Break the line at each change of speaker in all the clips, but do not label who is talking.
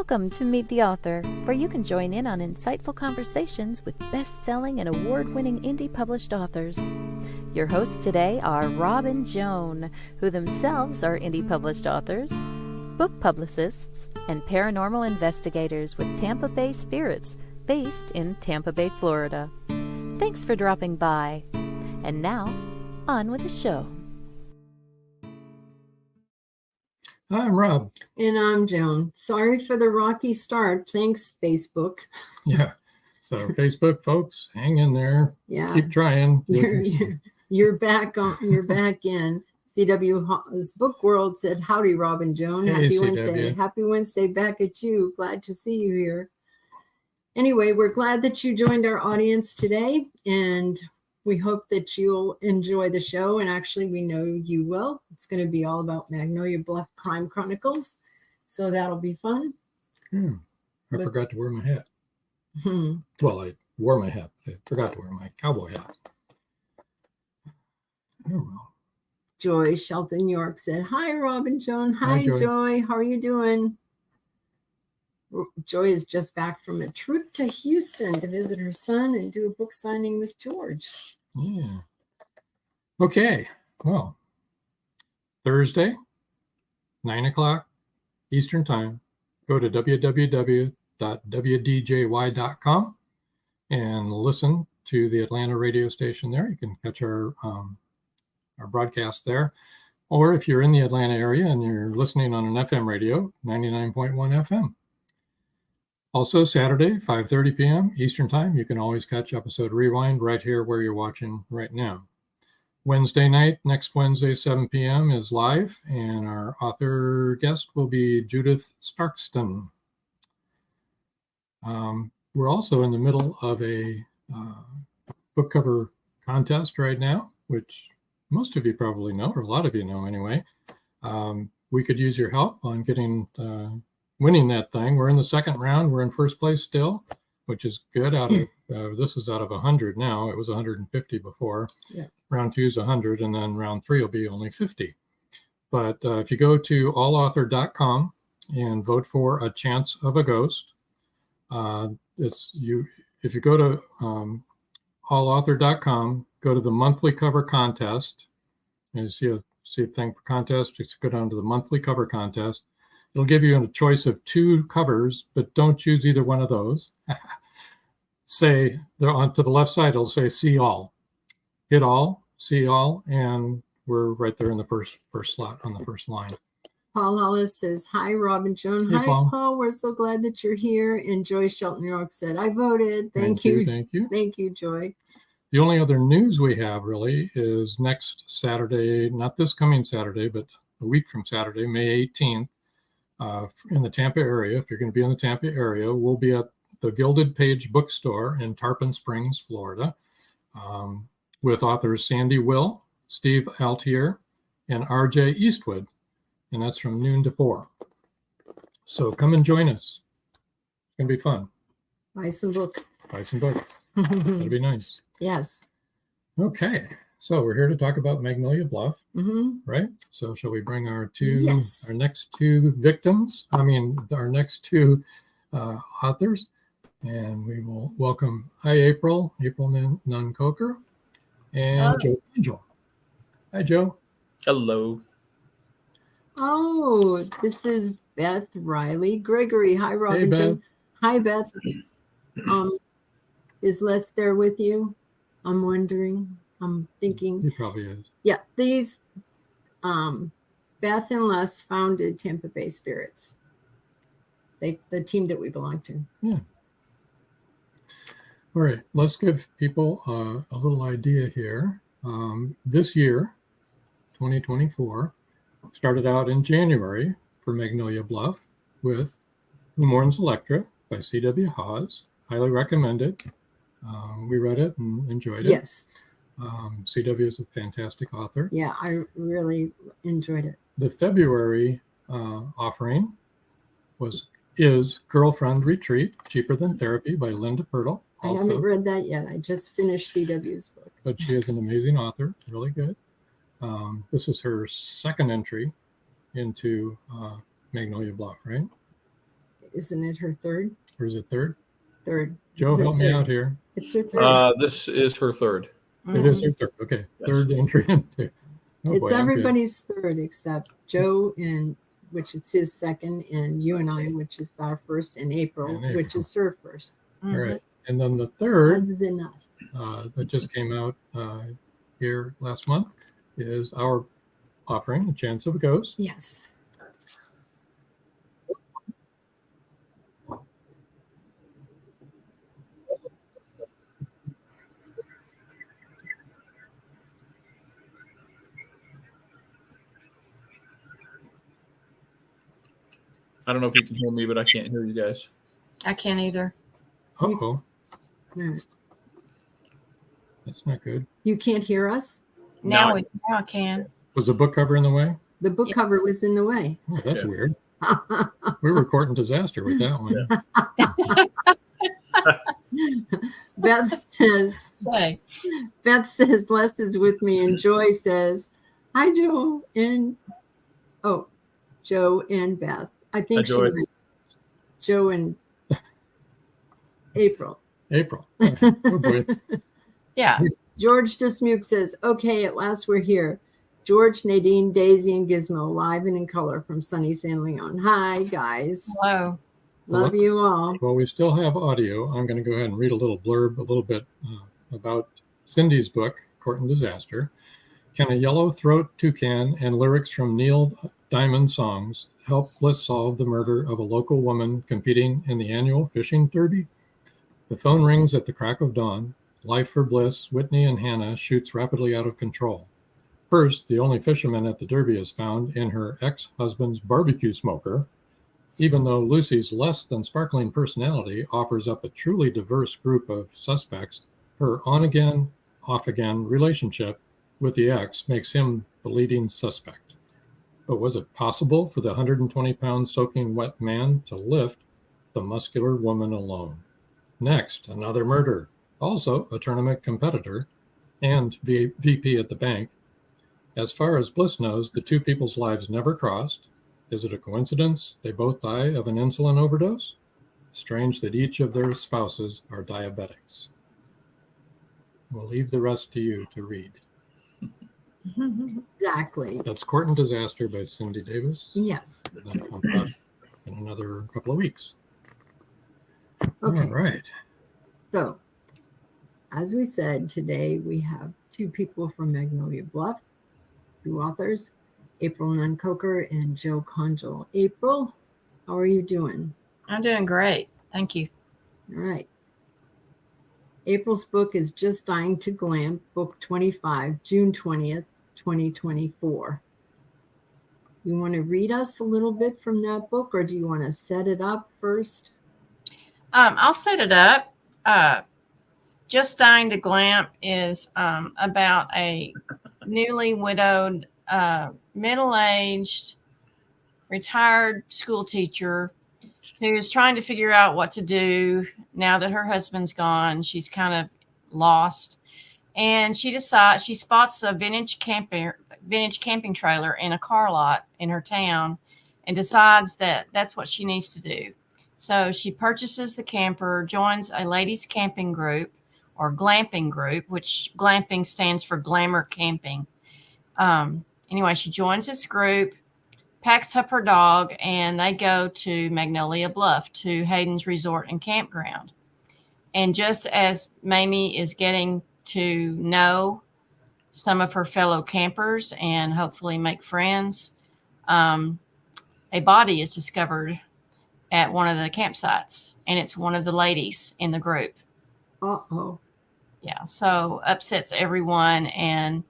Welcome to Meet the Author, where you can join in on insightful conversations with best-selling and award-winning indie published authors. Your hosts today are Rob and Joan, who themselves are indie published authors, book publicists, and paranormal investigators with Tampa Bay Spirits, based in Tampa Bay, Florida. Thanks for dropping by. And now, on with the show.
Hi, I'm Rob.
And I'm Joan. Sorry for the rocky start. Thanks, Facebook.
Yeah. So Facebook folks, hang in there.
Yeah.
Keep trying.
You're back on. You're back in. CW's Book World said, "Howdy, Rob and Joan.
Hey,
Happy
CW.
Wednesday. Happy Wednesday back at you. Glad to see you here." Anyway, we're glad that you joined our audience today, and we hope that you'll enjoy the show. And actually, we know you will. It's going to be all about Magnolia Bluff Crime Chronicles. So that'll be fun.
I forgot to wear my hat. Well, I wore my hat. I forgot to wear my cowboy hat. Oh, well.
Joy Shelton York said, "Hi, Rob and Joan." Hi,
Joy.
Joy. How are you doing? Joy is just back from a trip to Houston to visit her son and do a book signing with George.
Yeah. Okay. Well, Thursday, 9 o'clock Eastern Time. Go to www.wdjy.com and listen to the Atlanta radio station there. You can catch our broadcast there. Or if you're in the Atlanta area and you're listening on an FM radio, 99.1 FM. Also, Saturday, 5:30 p.m. Eastern Time, you can always catch episode rewind right here where you're watching right now. Wednesday night, next Wednesday, 7 p.m. is live, and our author guest will be Judith Starkston. We're also in the middle of a book cover contest right now, which most of you probably know, or a lot of you know anyway. We could use your help on getting winning that thing. We're in the second round. We're in first place still, which is good. Out of this is out of 100 now. It was 150 before.
Yeah.
Round 2 is 100, and then round 3 will be only 50. But if you go to allauthor.com and vote for A Chance of a Ghost, if you go to allauthor.com, go to the monthly cover contest, and you see a thing for contest. Just go down to the monthly cover contest. It'll give you a choice of 2 covers, but don't choose either one of those. Say, they're on to the left side, it'll say see all. Hit all, see all, and we're right there in the first slot on the first line.
Paul Hollis says, "Hi, Rob and Joan."
Hey,
Hi, Paul. We're so glad that you're here. And Joy Shelton York said, "I voted." Thank you.
Thank you.
Thank you, Joy.
The only other news we have really is next Saturday, not this coming Saturday, but a week from Saturday, May 18th, in the Tampa area. If you're going to be in the Tampa area, we'll be at the Gilded Page Bookstore in Tarpon Springs, Florida, with authors Sandy Will, Steve Altier, and R.J. Eastwood, and that's from noon to 4. So come and join us. It's going to be fun.
Buy some books.
Buy some books. That'll be nice.
Yes.
Okay. So we're here to talk about Magnolia Bluff, right? So shall we bring our next 2 victims? I mean, our next 2 authors, and we will welcome, hi, April Nunn Coker, and Joe Congel. Hi, Joe.
Hello.
Oh, this is Beth Riley Gregory. Hi, Rob and
Beth.
Joan. Hi, Beth. Is Les there with you? I'm wondering. I'm thinking.
He probably is.
Yeah, these Beth and Les founded Tampa Bay Spirits. The team that we belong to.
Yeah. All right, let's give people a little idea here. This year, 2024, started out in January for Magnolia Bluff with Who Mourns Electra by C.W. Hawes. Highly recommended. We read it and enjoyed it.
Yes.
C.W. is a fantastic author.
Yeah, I really enjoyed it.
The February offering is Girlfriend Retreat, Cheaper Than Therapy by Linda Pirtle.
I haven't read that yet. I just finished C.W.'s book.
But she is an amazing author, really good. This is her second entry into Magnolia Bluff, right?
isn't it her third?
Or is it third?
Third.
Joe, help me out here.
It's her third.
This is her third.
It is her third. Okay.
Yes.
Third entry into. Oh,
It's
boy, I'm good.
everybody's third except Joe, and which it's his second, and you and I, which is our first, and April,
And
which
April.
is her first.
All right. And then the third
Other than us.
that just came out here last month is our offering, A Chance of a Ghost.
Yes.
I don't know if you can hear me, but I can't hear you guys.
I can't either.
Uh-oh.
Hmm.
That's not good.
You can't hear us?
Now
No.
I can.
Was the book cover in the way?
The book cover was in the way.
Oh, that's
Yeah.
weird. We were courting disaster with that one.
Beth says,
Hey.
Les is with me, and Joy says, hi, Joe and Joe and Beth. I think
Hi, Joy.
Joe and April.
April. Oh, boy.
Yeah.
George Dismuke says, okay, at last we're here. George, Nadine, Daisy, and Gizmo, live and in color from sunny San Leon. Hi, guys.
Hello.
Love you all.
Well, we still have audio. I'm going to go ahead and read a little blurb, a little bit about Cindy's book, Court and Disaster. Can a yellow throat toucan and lyrics from Neil Diamond songs help Bliss solve the murder of a local woman competing in the annual fishing derby? The phone rings at the crack of dawn. Life for Bliss, Whitney, and Hannah shoots rapidly out of control. First, the only fisherman at the derby is found in her ex-husband's barbecue smoker, even though Lucy's less than sparkling personality offers up a truly diverse group of suspects. Her on-again, off-again relationship with the ex makes him the leading suspect. But was it possible for the 120-pound soaking wet man to lift the muscular woman alone? Next, another murder, also a tournament competitor and VP at the bank. As far as Bliss knows, the two people's lives never crossed. Is it a coincidence they both die of an insulin overdose? Strange that each of their spouses are diabetics. We'll leave the rest to you to read.
Exactly.
That's Court and Disaster by Cindy Davis.
Yes.
That'll come out in another couple of weeks.
Okay.
All right.
So, as we said, today we have two people from Magnolia Bluff, two authors, April Nunn Coker and Joe Congel. April, how are you doing?
I'm doing great. Thank you.
All right. April's book is Just Dying to Glamp, book 25, June 20th, 2024. You want to read us a little bit from that book, or do you want to set it up first?
I'll set it up. Just Dying to Glamp is about a newly widowed, middle-aged, retired school teacher who's trying to figure out what to do now that her husband's gone. She's kind of lost. And she spots a vintage camping trailer in a car lot in her town and decides that that's what she needs to do. So she purchases the camper, joins a ladies' camping group or glamping group, which glamping stands for glamour camping. Anyway, she joins this group, packs up her dog, and they go to Magnolia Bluff, to Hayden's Resort and Campground. And just as Mamie is getting to know some of her fellow campers and hopefully make friends, a body is discovered at one of the campsites, and it's one of the ladies in the group.
Uh-oh.
Yeah, so upsets everyone, and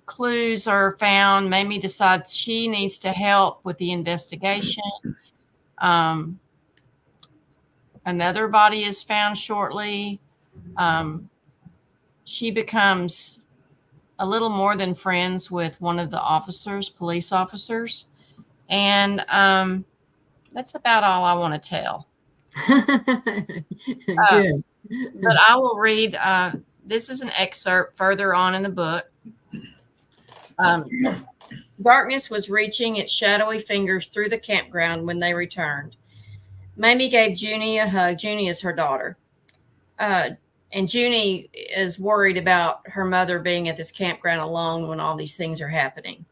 clues are found. Mamie decides she needs to help with the investigation. Another body is found shortly. She becomes a little more than friends with one of the police officers. And that's about all I want to tell.
Good.
But I will read. This is an excerpt further on in the book. Darkness was reaching its shadowy fingers through the campground when they returned.
Mamie gave Junie a hug. Junie is her daughter. And Junie is worried about her mother being at this campground alone when all these things are happening.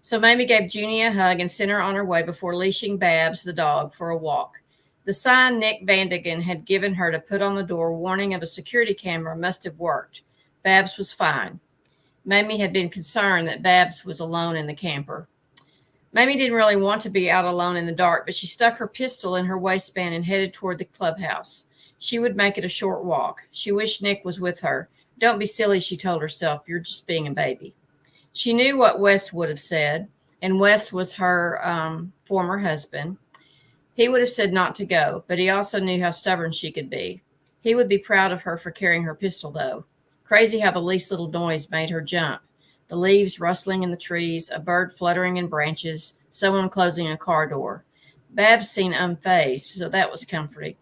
So Mamie gave Junie a hug and sent her on her way before leashing Babs, the dog, for a walk. The sign Nick Vandigan had given her to put on the door, warning of a security camera, must have worked. Babs was fine. Mamie had been concerned that Babs was alone in the camper. Mamie didn't really want to be out alone in the dark, but she stuck her pistol in her waistband and headed toward the clubhouse. She would make it a short walk. She wished Nick was with her. Don't be silly, she told herself. You're just being a baby. She knew what Wes would have said, and Wes was her former husband. He would have said not to go, but he also knew how stubborn she could be. He would be proud of her for carrying her pistol, though. Crazy how the least little noise made her jump. The leaves rustling in the trees, a bird fluttering in branches, someone closing a car door. Babs seemed unfazed, so that was comforting.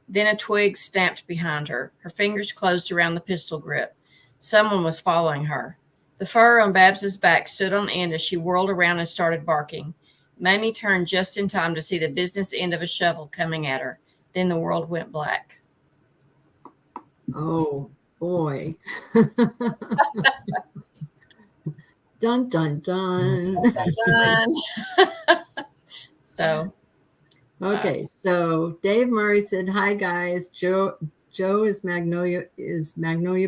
Then a twig snapped behind her. Her fingers closed around the pistol grip. Someone was following her. The fur on Babs's back stood on end as she whirled around and started barking. Mamie turned just in time to see the business end of a shovel coming at her. Then the world went black.
Oh, boy. Dun, dun, dun.
So,
Okay, so Dave Murray said, "Hi guys, Joe is Magnolia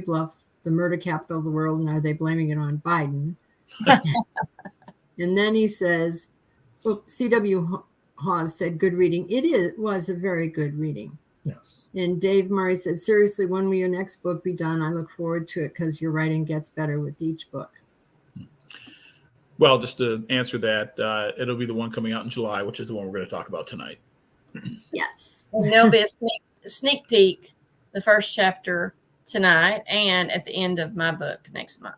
Bluff, the murder capital of the world, and are they blaming it on Biden?" And then he says, C.W. Hawes said, "Good reading." It was a very good reading.
Yes.
And Dave Murray said, "Seriously, when will your next book be done? I look forward to it because your writing gets better with each book."
Well, just to answer that, it'll be the one coming out in July, which is the one we're going to talk about tonight.
Yes.
and there'll be a sneak peek, the first chapter tonight, and at the end of my book next month.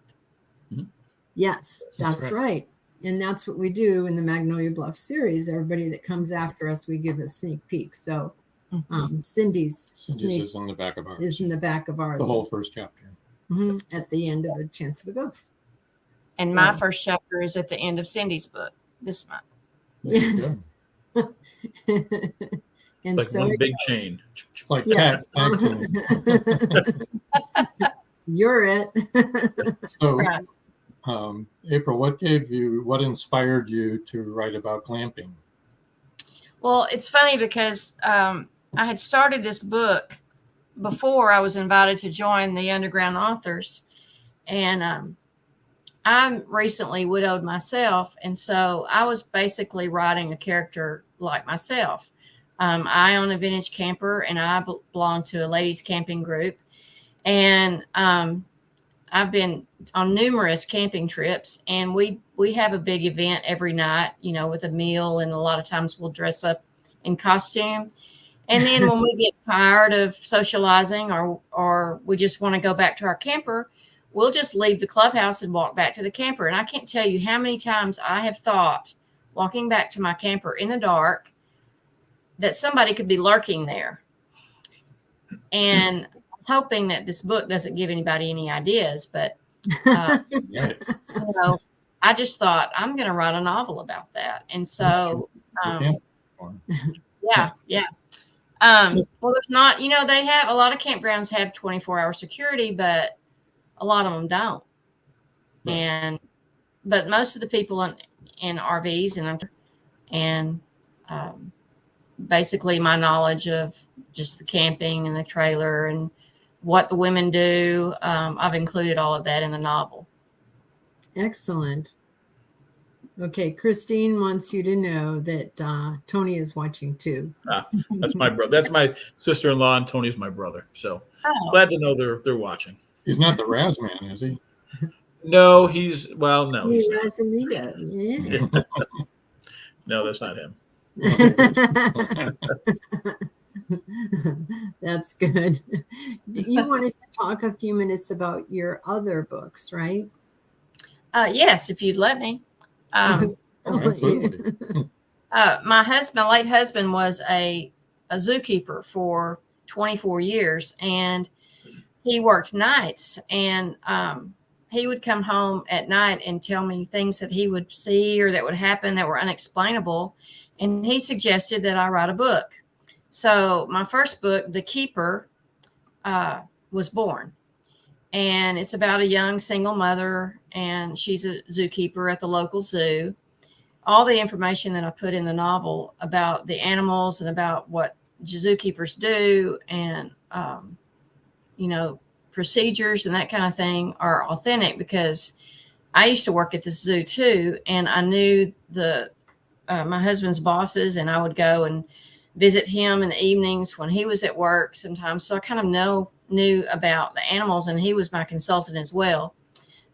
Yes, that's right. And that's what we do in the Magnolia Bluff series. Everybody that comes after us, we give a sneak peek. So Cindy's sneak
is in the back of ours.
Is in the back of ours.
The whole first chapter.
At the end of A Chance of a Ghost.
And my first chapter is at the end of Cindy's book this month.
Yes. And
like
so
one big chain.
Like
yes. You're it.
So, April, what inspired you to write about glamping?
Well, it's funny because I had started this book before I was invited to join the Underground Authors. And I'm recently widowed myself. And so I was basically writing a character like myself. I own a vintage camper and I belong to a ladies camping group. And I've been on numerous camping trips, and we have a big event every night, with a meal, and a lot of times we'll dress up in costume. And then when we get tired of socializing or we just want to go back to our camper, we'll just leave the clubhouse and walk back to the camper. And I can't tell you how many times I have thought, walking back to my camper in the dark, that somebody could be lurking there. And hoping that this book doesn't give anybody any ideas, but I just thought I'm going to write a novel about that. And so, yeah. Well, there's not, they have, a lot of campgrounds have 24-hour security, but a lot of them don't. Right. But most of the people in RVs and basically my knowledge of just the camping and the trailer and what the women do, I've included all of that in the novel.
Excellent. Okay, Christine wants you to know that Tony is watching too.
That's my brother. That's my sister-in-law, and Tony's my brother. So glad to know they're watching.
He's not the Raz Man, is he?
No, he's no.
He's Razanita. Yeah.
No, that's not him.
That's good. You wanted to talk a few minutes about your other books, right?
Yes, if you'd let me.
Absolutely.
My late husband was a zookeeper for 24 years, and he worked nights, and he would come home at night and tell me things that he would see or that would happen that were unexplainable. And he suggested that I write a book. So my first book, The Keeper, was born. And it's about a young single mother, and she's a zookeeper at the local zoo. All the information that I put in the novel about the animals and about what zookeepers do and, procedures and that kind of thing are authentic, because I used to work at the zoo too. And I knew my husband's bosses, and I would go and visit him in the evenings when he was at work sometimes. So I kind of knew about the animals, and he was my consultant as well.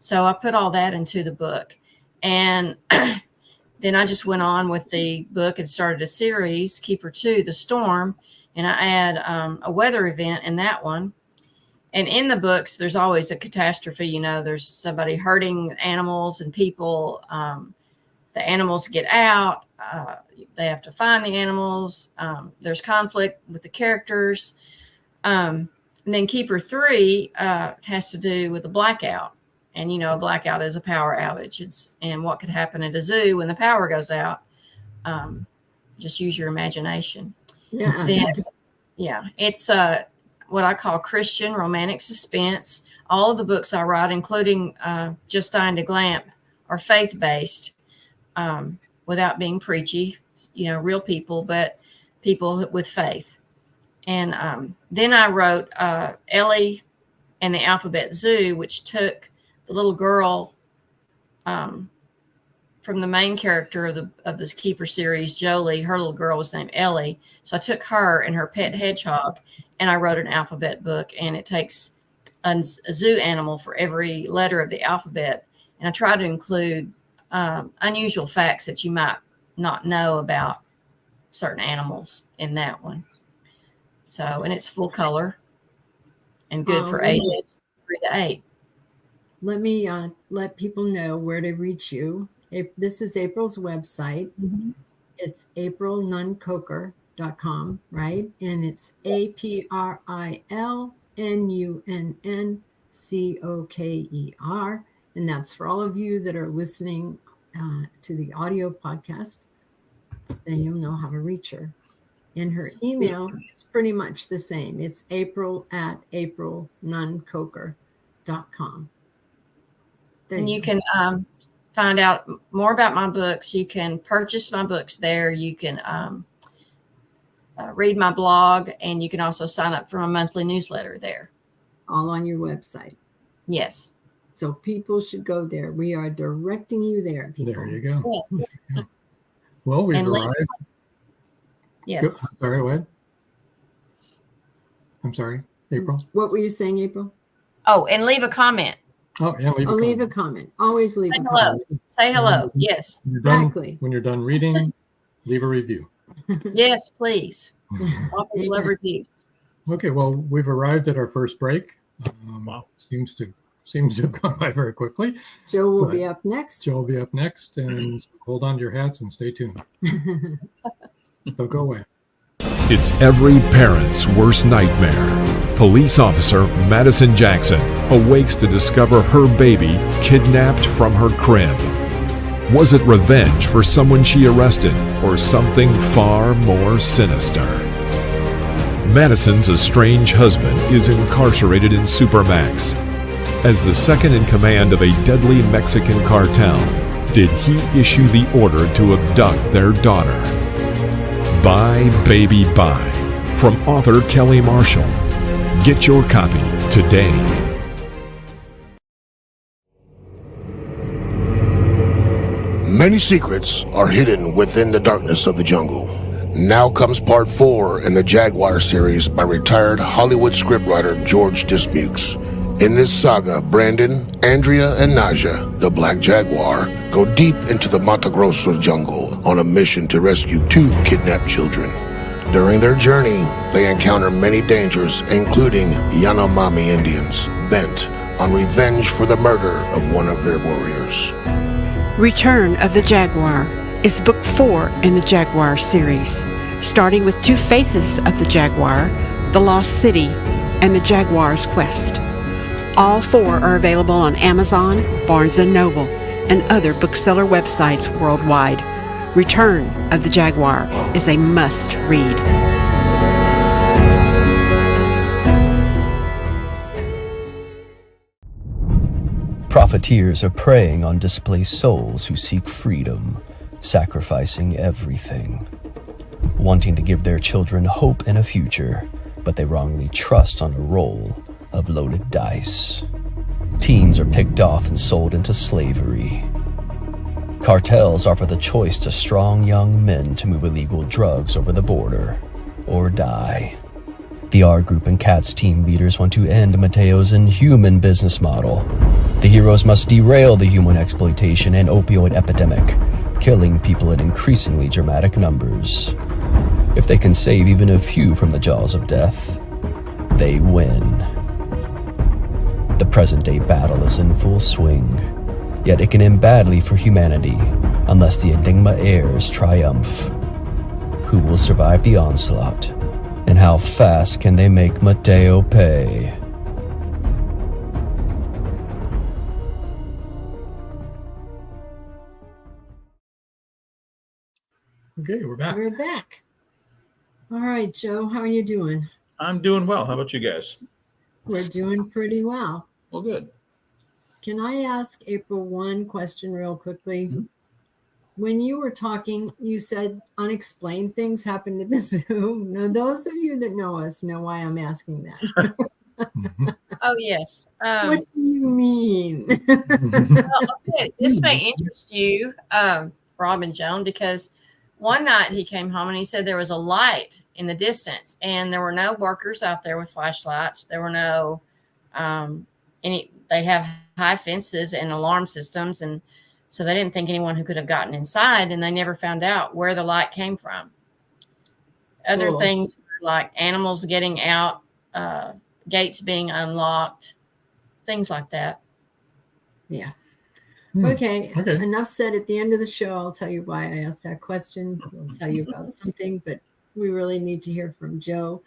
So I put all that into the book. And then I just went on with the book and started a series, Keeper 2, The Storm. And I add a weather event in that one. And in the books, there's always a catastrophe. There's somebody hurting animals and people. The animals get out. They have to find the animals. There's conflict with the characters. And then Keeper 3 has to do with a blackout. And, a blackout is a power outage. And what could happen at a zoo when the power goes out. Just use your imagination.
Yeah.
It's what I call Christian romantic suspense. All of the books I write, including Just Dying to Glamp, are faith-based without being preachy, real people, but people with faith. And then I wrote Ellie and the Alphabet Zoo, which took the little girl from the main character of this Keeper series, Jolie. Her little girl was named Ellie. So I took her and her pet hedgehog, and I wrote an alphabet book, and it takes a zoo animal for every letter of the alphabet. And I try to include unusual facts that you might not know about certain animals in that one. So, and it's full color and good for ages 3 to 8.
Let me let people know where to reach you. This is April's website. Mm-hmm. It's aprilnunncoker.com, right? And it's APRILNUNNCOKER. And that's for all of you that are listening to the audio podcast. Then you'll know how to reach her. And her email is pretty much the same. It's april@aprilnunncoker.com.
And you can find out more about my books. You can purchase my books there. You can read my blog, and you can also sign up for my monthly newsletter there.
All on your website.
Yes.
So people should go there. We are directing you there, people.
There you go.
Yes.
Well, we've arrived.
Yes.
Sorry, go ahead. I'm sorry, April.
What were you saying, April?
Oh, and leave a comment.
Oh, yeah,
leave a comment. Always leave a comment.
Say hello. Yes.
Exactly.
When you're done reading, leave a review.
Yes, please. Always love reviews.
Okay, well, we've arrived at our first break.
Wow.
Seems to have gone by very quickly.
Joe will be up next.
And so hold on to your hats and stay tuned. Don't go away.
It's every parent's worst nightmare. Police officer Madison Jackson awakes to discover her baby kidnapped from her crib. Was it revenge for someone she arrested, or something far more sinister? Madison's estranged husband is incarcerated in Supermax. As the second in command of a deadly Mexican cartel, did he issue the order to abduct their daughter? Bye, Baby, Bye, from author Kelly Marshall. Get your copy today.
Many secrets are hidden within the darkness of the jungle. Now comes part 4 in the Jaguar series by retired Hollywood scriptwriter George Dismukes. In this saga, Brandon, Andrea, and Naja, the Black Jaguar, go deep into the Mato Grosso jungle on a mission to rescue 2 kidnapped children. During their journey, they encounter many dangers, including Yanomami Indians, bent on revenge for the murder of one of their warriors.
Return of the Jaguar is book 4 in the Jaguar series, starting with 2 faces of the Jaguar, the Lost City, and the Jaguar's Quest. All 4 are available on Amazon, Barnes & Noble, and other bookseller websites worldwide. Return of the Jaguar is a must-read.
Profiteers are preying on displaced souls who seek freedom, sacrificing everything. Wanting to give their children hope and a future, but they wrongly trust on a roll of loaded dice. Teens are picked off and sold into slavery. Cartels offer the choice to strong young men to move illegal drugs over the border or die. The R Group and CATS team leaders want to end Mateo's inhuman business model. The heroes must derail the human exploitation and opioid epidemic, killing people in increasingly dramatic numbers. If they can save even a few from the jaws of death, they win. The present-day battle is in full swing, yet it can end badly for humanity unless the Enigma heirs triumph. Who will survive the onslaught, and how fast can they make Mateo pay?
Okay, we're back.
We're back. All right, Joe, how are you doing?
I'm doing well. How about you guys?
We're doing pretty well.
Well, good.
Can I ask April one question real quickly? Mm-hmm. When you were talking, you said unexplained things happened at the zoo. Now, those of you that know us know why I'm asking that.
Oh, yes.
What do you mean?
Well, okay, this may interest you, Rob and Joan, because one night he came home and he said there was a light in the distance and there were no workers out there with flashlights. There were no, they have high fences and alarm systems. And so they didn't think anyone who could have gotten inside, and they never found out where the light came from. Other things like animals getting out, gates being unlocked, things like that.
Yeah. Okay. Enough said. At the end of the show, I'll tell you why I asked that question. We'll tell you about something, but we really need to hear from Joe.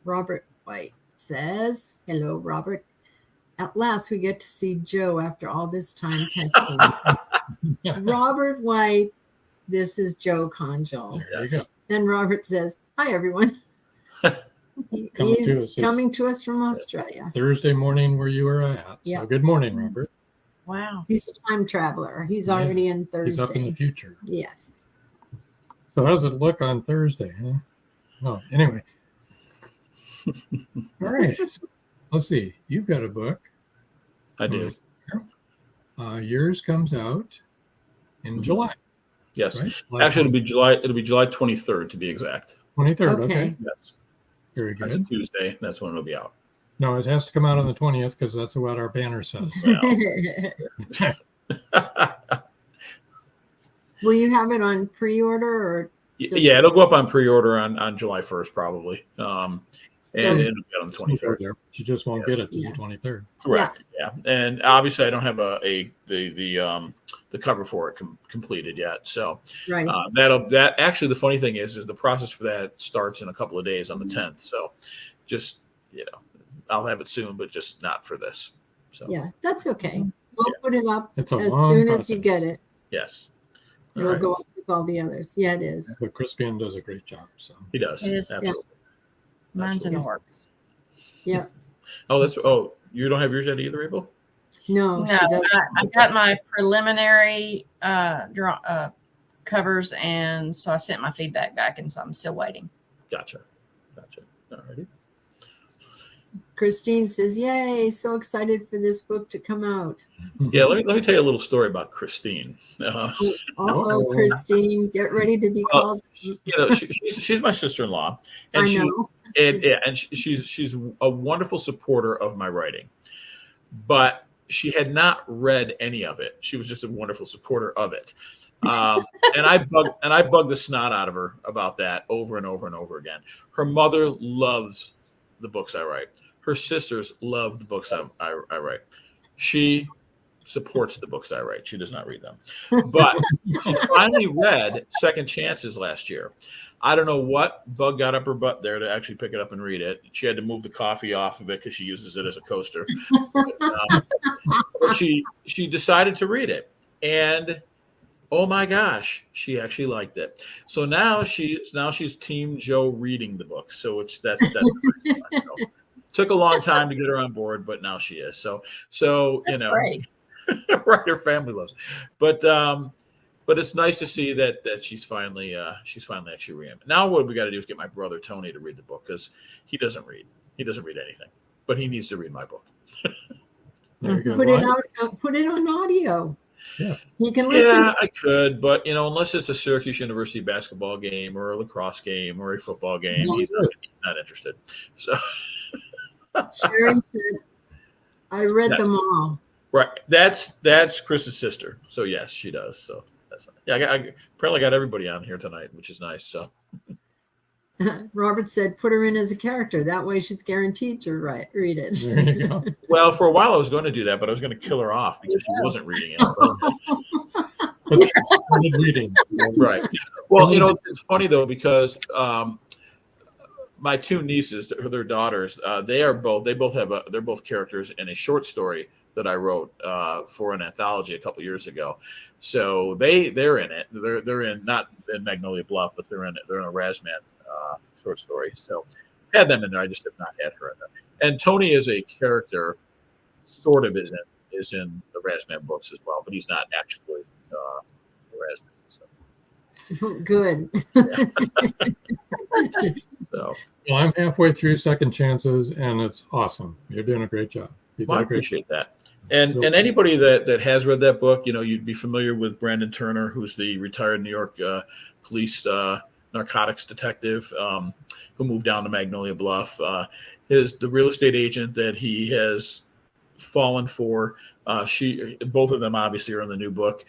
Robert White says, hello, Robert. At last, we get to see Joe after all this time texting. Robert White, this is Joe Congel.
There you go.
And Robert says, hi, everyone. He's coming to us from Australia.
Thursday morning where you were at.
Yeah.
So good morning, Robert.
Wow.
He's a time traveler. He's already in Thursday.
He's up in the future.
Yes.
So how does it look on Thursday? Huh? Oh, anyway. All right. So let's see. You've got a book.
I do.
Yours comes out in July.
Yes.
Right?
Actually, it'll be July 23rd to be exact.
23rd. Okay.
Yes.
Very good.
That's a Tuesday. That's when it'll be out.
No, it has to come out on the 20th because that's what our banner says.
Will you have it on pre-order or?
Yeah, it'll go up on pre-order on July 1st probably. And it'll be on the 23rd.
You just won't get it to the 23rd.
Correct. Yeah. And obviously I don't have the cover for it completed yet. So
right.
That actually the funny thing is the process for that starts in a couple of days on the 10th. So just, I'll have it soon, but just not for this. So
yeah, that's okay. We'll put it up as soon
process.
As you get it.
Yes.
It'll go up with all the others. Yeah, it is.
But Crispian does a great job. So
he does.
It is.
Absolutely.
Yeah. Mine's in the works.
Yeah.
You don't have yours yet either, Abel?
No,
she doesn't. I got my preliminary covers, and so I sent my feedback back, and so I'm still waiting.
Gotcha. All righty.
Christine says, yay, so excited for this book to come out.
Yeah, let me tell you a little story about Christine.
Christine, get ready to be called.
She's my sister-in-law, and she's a wonderful supporter of my writing. But she had not read any of it. She was just a wonderful supporter of it. And I bugged the snot out of her about that over and over and over again. Her mother loves the books I write. Her sisters love the books I write. She supports the books I write. She does not read them. But she finally read Second Chances last year. I don't know what bug got up her butt there to actually pick it up and read it. She had to move the coffee off of it because she uses it as a coaster. But she decided to read it. And oh my gosh, she actually liked it. So now she's Team Joe reading the book. So that's Took a long time to get her on board, but now she is. So
That's
you know,
great.
right? Her family loves it. But it's nice to see that she's finally actually reading it. Now what we got to do is get my brother Tony to read the book, because he doesn't read. He doesn't read anything, but he needs to read my book.
There you go.
Put it out. Put it on audio.
Yeah.
You can listen.
Yeah, I could, but unless it's a Syracuse University basketball game or a lacrosse game or a football game, he's not interested. So
Sherry said, "I read them all."
Right. That's Chris's sister. So yes, she does. So that's I apparently got everybody on here tonight, which is nice. So
Robert said, "Put her in as a character. That way, she's guaranteed to read it."
There you go.
well, for a while I was going to do that, but I was going to kill her off because she wasn't reading it.
But reading.
Right. Well, it's funny though, because my two nieces, their daughters, they're both characters in a short story that I wrote for an anthology a couple years ago. So they're in it. They're not in Magnolia Bluff, but they're in it. They're in a Razman short story. So I had them in there. I just have not had her in there. And Tony is a character, sort of is in the Razman books as well, but he's not actually the Razman. So.
Good.
So.
Well, I'm halfway through Second Chances, and it's awesome. You're doing a great job.
Well, I appreciate that. And anybody that has read that book, you'd be familiar with Brandon Turner, who's the retired New York police narcotics detective who moved down to Magnolia Bluff. The real estate agent that he has fallen for. Both of them obviously are in the new book.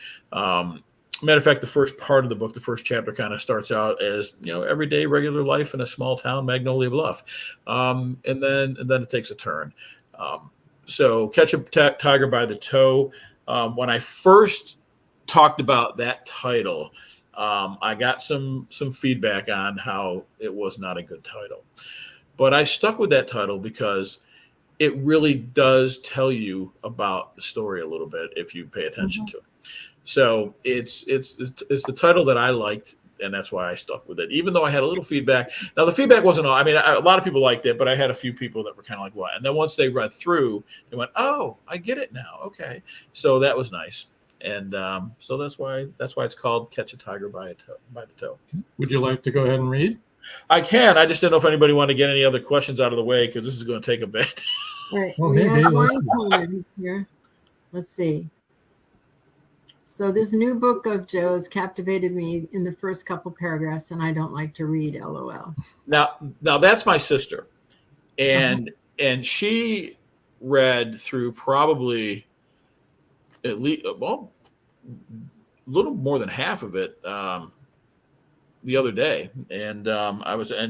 Matter of fact, the first part of the book, the first chapter, kind of starts out as everyday regular life in a small town, Magnolia Bluff, and then it takes a turn. So Catch a Tiger by the Toe. When I first talked about that title, I got some feedback on how it was not a good title, but I stuck with that title because it really does tell you about the story a little bit if you pay attention to it. So it's the title that I liked, and that's why I stuck with it, even though I had a little feedback. Now, the feedback wasn't all. I mean, a lot of people liked it, but I had a few people that were kind of like, what? And then once they read through, they went, oh, I get it now. Okay. So that was nice. And so that's why it's called Catch a Tiger by the Toe.
Would you like to go ahead and read?
I can. I just didn't know if anybody wanted to get any other questions out of the way, because this is going to take a bit.
All right.
Well,
We
maybe.
have one comment here. Let's see. So this new book of Joe's captivated me in the first couple paragraphs, and I don't like to read, LOL.
Now that's my sister, and she read through probably at least a little more than half of it the other day, and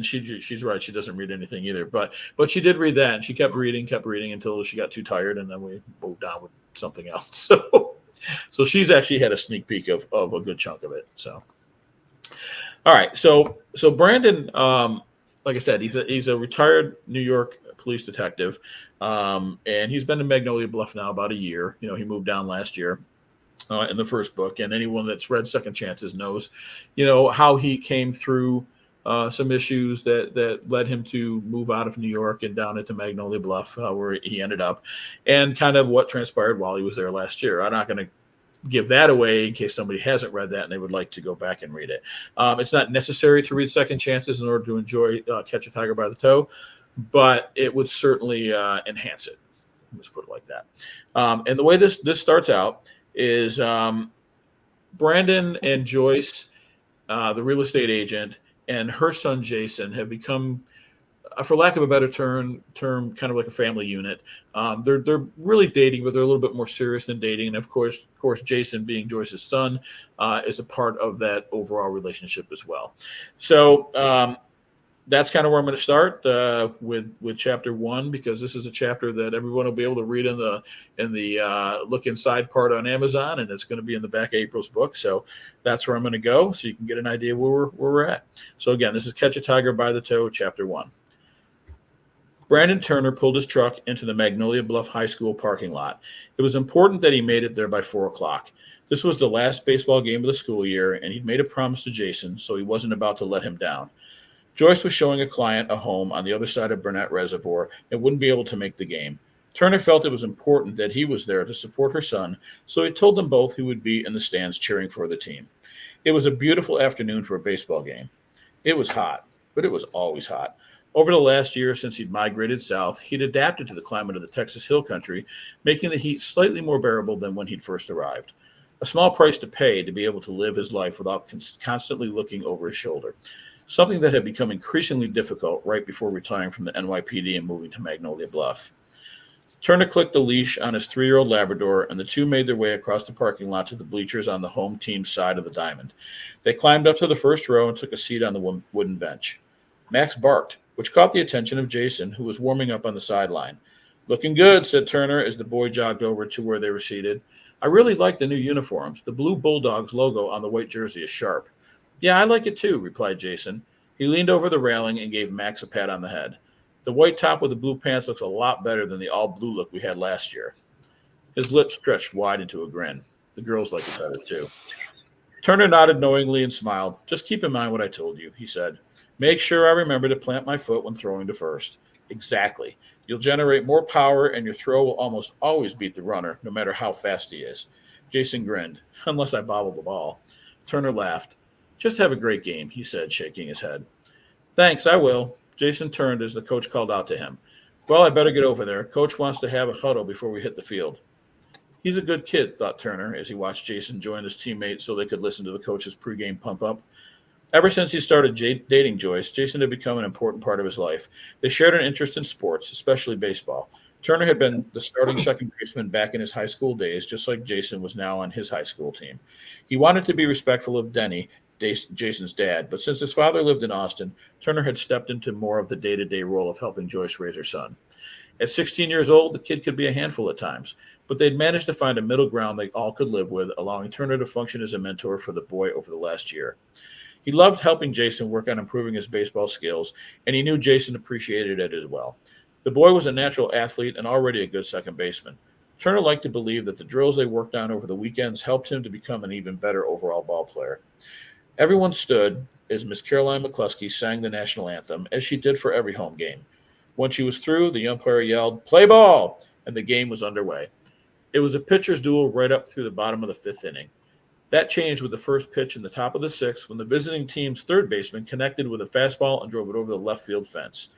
she's right, she doesn't read anything either, but she did read that, and she kept reading until she got too tired, and then we moved on with something else. So she's actually had a sneak peek of a good chunk of it. So, all right. So Brandon, like I said, he's a retired New York police detective, and he's been in Magnolia Bluff now about a year. He moved down last year in the first book, and anyone that's read Second Chances knows, how he came through some issues that led him to move out of New York and down into Magnolia Bluff, where he ended up, and kind of what transpired while he was there last year. I'm not going to give that away in case somebody hasn't read that and they would like to go back and read it. It's not necessary to read Second Chances in order to enjoy Catch a Tiger by the Toe, but it would certainly enhance it. Let's put it like that. And the way this starts out is Brandon and Joyce, the real estate agent, and her son Jason have become, for lack of a better term, kind of like a family unit. They're really dating, but they're a little bit more serious than dating. And of course, Jason, being Joyce's son, is a part of that overall relationship as well. So that's kind of where I'm going to start with chapter 1, because this is a chapter that everyone will be able to read in the look inside part on Amazon, and it's going to be in the back of April's book. So that's where I'm going to go, so you can get an idea where we're at. So again, this is Catch a Tiger by the Toe, chapter 1. Brandon Turner pulled his truck into the Magnolia Bluff High School parking lot. It was important that he made it there by 4 o'clock. This was the last baseball game of the school year, and he'd made a promise to Jason, so he wasn't about to let him down. Joyce was showing a client a home on the other side of Burnett Reservoir and wouldn't be able to make the game. Turner felt it was important that he was there to support her son, so he told them both he would be in the stands cheering for the team. It was a beautiful afternoon for a baseball game. It was hot, but it was always hot. Over the last year since he'd migrated south, he'd adapted to the climate of the Texas Hill Country, making the heat slightly more bearable than when he'd first arrived. A small price to pay to be able to live his life without constantly looking over his shoulder, something that had become increasingly difficult right before retiring from the NYPD and moving to Magnolia Bluff. Turner clicked the leash on his 3-year-old Labrador, and the two made their way across the parking lot to the bleachers on the home team's side of the diamond. They climbed up to the first row and took a seat on the wooden bench. Max barked, which caught the attention of Jason, who was warming up on the sideline. "Looking good," said Turner as the boy jogged over to where they were seated. "I really like the new uniforms. The blue Bulldogs logo on the white jersey is sharp." "Yeah, I like it too," replied Jason. He leaned over the railing and gave Max a pat on the head. "The white top with the blue pants looks a lot better than the all-blue look we had last year." His lips stretched wide into a grin. The girls like it better too. Turner nodded knowingly and smiled. "Just keep in mind what I told you," he said. "Make sure I remember to plant my foot when throwing to first." "Exactly. You'll generate more power, and your throw will almost always beat the runner, no matter how fast he is." Jason grinned. "Unless I bobble the ball." Turner laughed. "Just have a great game," he said, shaking his head. "Thanks, I will." Jason turned as the coach called out to him. "Well, I better get over there. Coach wants to have a huddle before we hit the field." He's a good kid, thought Turner, as he watched Jason join his teammates so they could listen to the coach's pregame pump-up. Ever since he started dating Joyce, Jason had become an important part of his life. They shared an interest in sports, especially baseball. Turner had been the starting second baseman back in his high school days, just like Jason was now on his high school team. He wanted to be respectful of Denny, Jason's dad, but since his father lived in Austin, Turner had stepped into more of the day-to-day role of helping Joyce raise her son. At 16 years old, the kid could be a handful at times, but they'd managed to find a middle ground they all could live with, allowing Turner to function as a mentor for the boy over the last year. He loved helping Jason work on improving his baseball skills, and he knew Jason appreciated it as well. The boy was a natural athlete and already a good second baseman. Turner liked to believe that the drills they worked on over the weekends helped him to become an even better overall ball player. Everyone stood as Miss Caroline McCluskey sang the national anthem, as she did for every home game. When she was through, the umpire yelled, "Play ball!" and the game was underway. It was a pitcher's duel right up through the bottom of the fifth inning. That changed with the first pitch in the top of the sixth when the visiting team's third baseman connected with a fastball and drove it over the left field fence.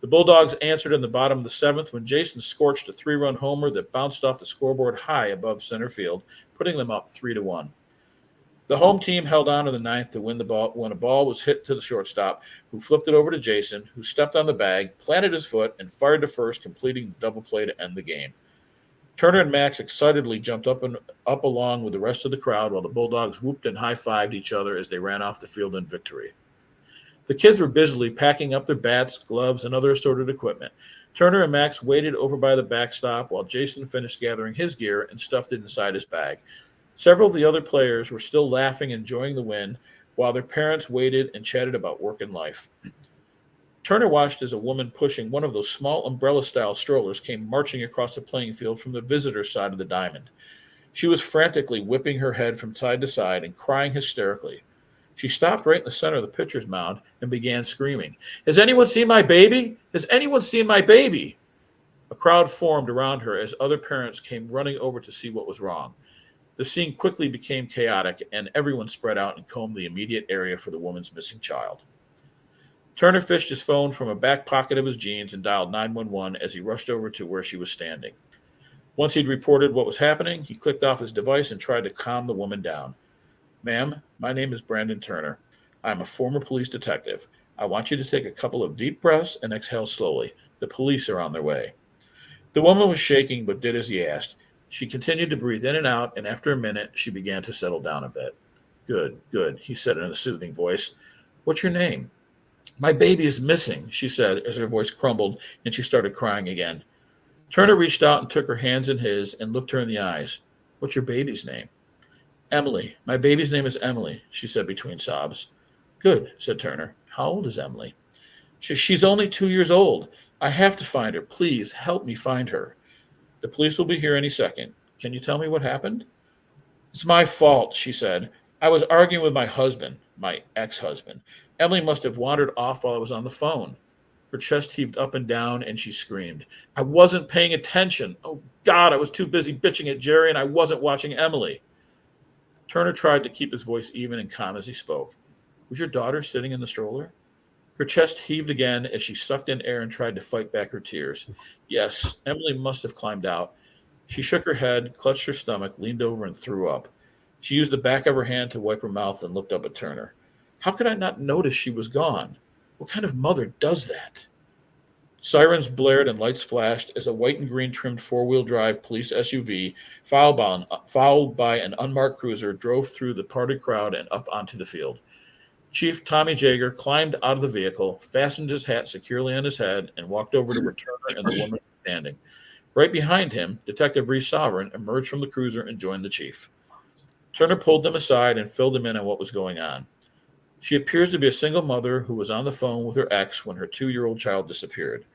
The Bulldogs answered in the bottom of the seventh when Jason scorched a 3-run homer that bounced off the scoreboard high above center field, putting them up 3-1. The home team held on to the ninth to win the ball when a ball was hit to the shortstop, who flipped it over to Jason, who stepped on the bag, planted his foot, and fired to first, completing the double play to end the game. Turner and Max excitedly jumped up along with the rest of the crowd while the Bulldogs whooped and high-fived each other as they ran off the field in victory. The kids were busily packing up their bats, gloves, and other assorted equipment. Turner and Max waited over by the backstop while Jason finished gathering his gear and stuffed it inside his bag. Several of the other players were still laughing and enjoying the win, while their parents waited and chatted about work and life. Turner watched as a woman pushing one of those small umbrella-style strollers came marching across the playing field from the visitor's side of the diamond. She was frantically whipping her head from side to side and crying hysterically. She stopped right in the center of the pitcher's mound and began screaming, "Has anyone seen my baby? Has anyone seen my baby?" A crowd formed around her as other parents came running over to see what was wrong. The scene quickly became chaotic, and everyone spread out and combed the immediate area for the woman's missing child. Turner fished his phone from a back pocket of his jeans and dialed 911 as he rushed over to where she was standing. Once he'd reported what was happening, he clicked off his device and tried to calm the woman down. "Ma'am, my name is Brandon Turner. I'm a former police detective. I want you to take a couple of deep breaths and exhale slowly. The police are on their way." The woman was shaking but did as he asked. She continued to breathe in and out, and after a minute, she began to settle down a bit. Good, he said in a soothing voice. "What's your name?" "My baby is missing," she said as her voice crumbled and she started crying again. Turner reached out and took her hands in his and looked her in the eyes. "What's your baby's name?" "Emily. My baby's name is Emily," she said between sobs. "Good," said Turner. "How old is Emily?" She's only 2 years old. I have to find her. Please help me find her." "The police will be here any second. Can you tell me what happened?" "It's my fault," she said. "I was arguing with my husband, my ex-husband. Emily must have wandered off while I was on the phone. Her chest heaved up and down, and she screamed. I wasn't paying attention. Oh, God, I was too busy bitching at Jerry, and I wasn't watching Emily. Turner tried to keep his voice even and calm as he spoke. Was your daughter sitting in the stroller? Her chest heaved again as she sucked in air and tried to fight back her tears. Yes, Emily must have climbed out. She shook her head, clutched her stomach, leaned over, and threw up. She used the back of her hand to wipe her mouth and looked up at Turner. How could I not notice she was gone? What kind of mother does that? Sirens blared and lights flashed as a white and green trimmed four-wheel drive police SUV, followed by an unmarked cruiser, drove through the party crowd and up onto the field. Chief Tommy Jaeger climbed out of the vehicle, fastened his hat securely on his head, and walked over to where Turner and the woman were standing. Right behind him, Detective Reese Sovereign emerged from the cruiser and joined the chief. Turner pulled them aside and filled them in on what was going on. She appears to be a single mother who was on the phone with her ex when her 2-year-old child disappeared.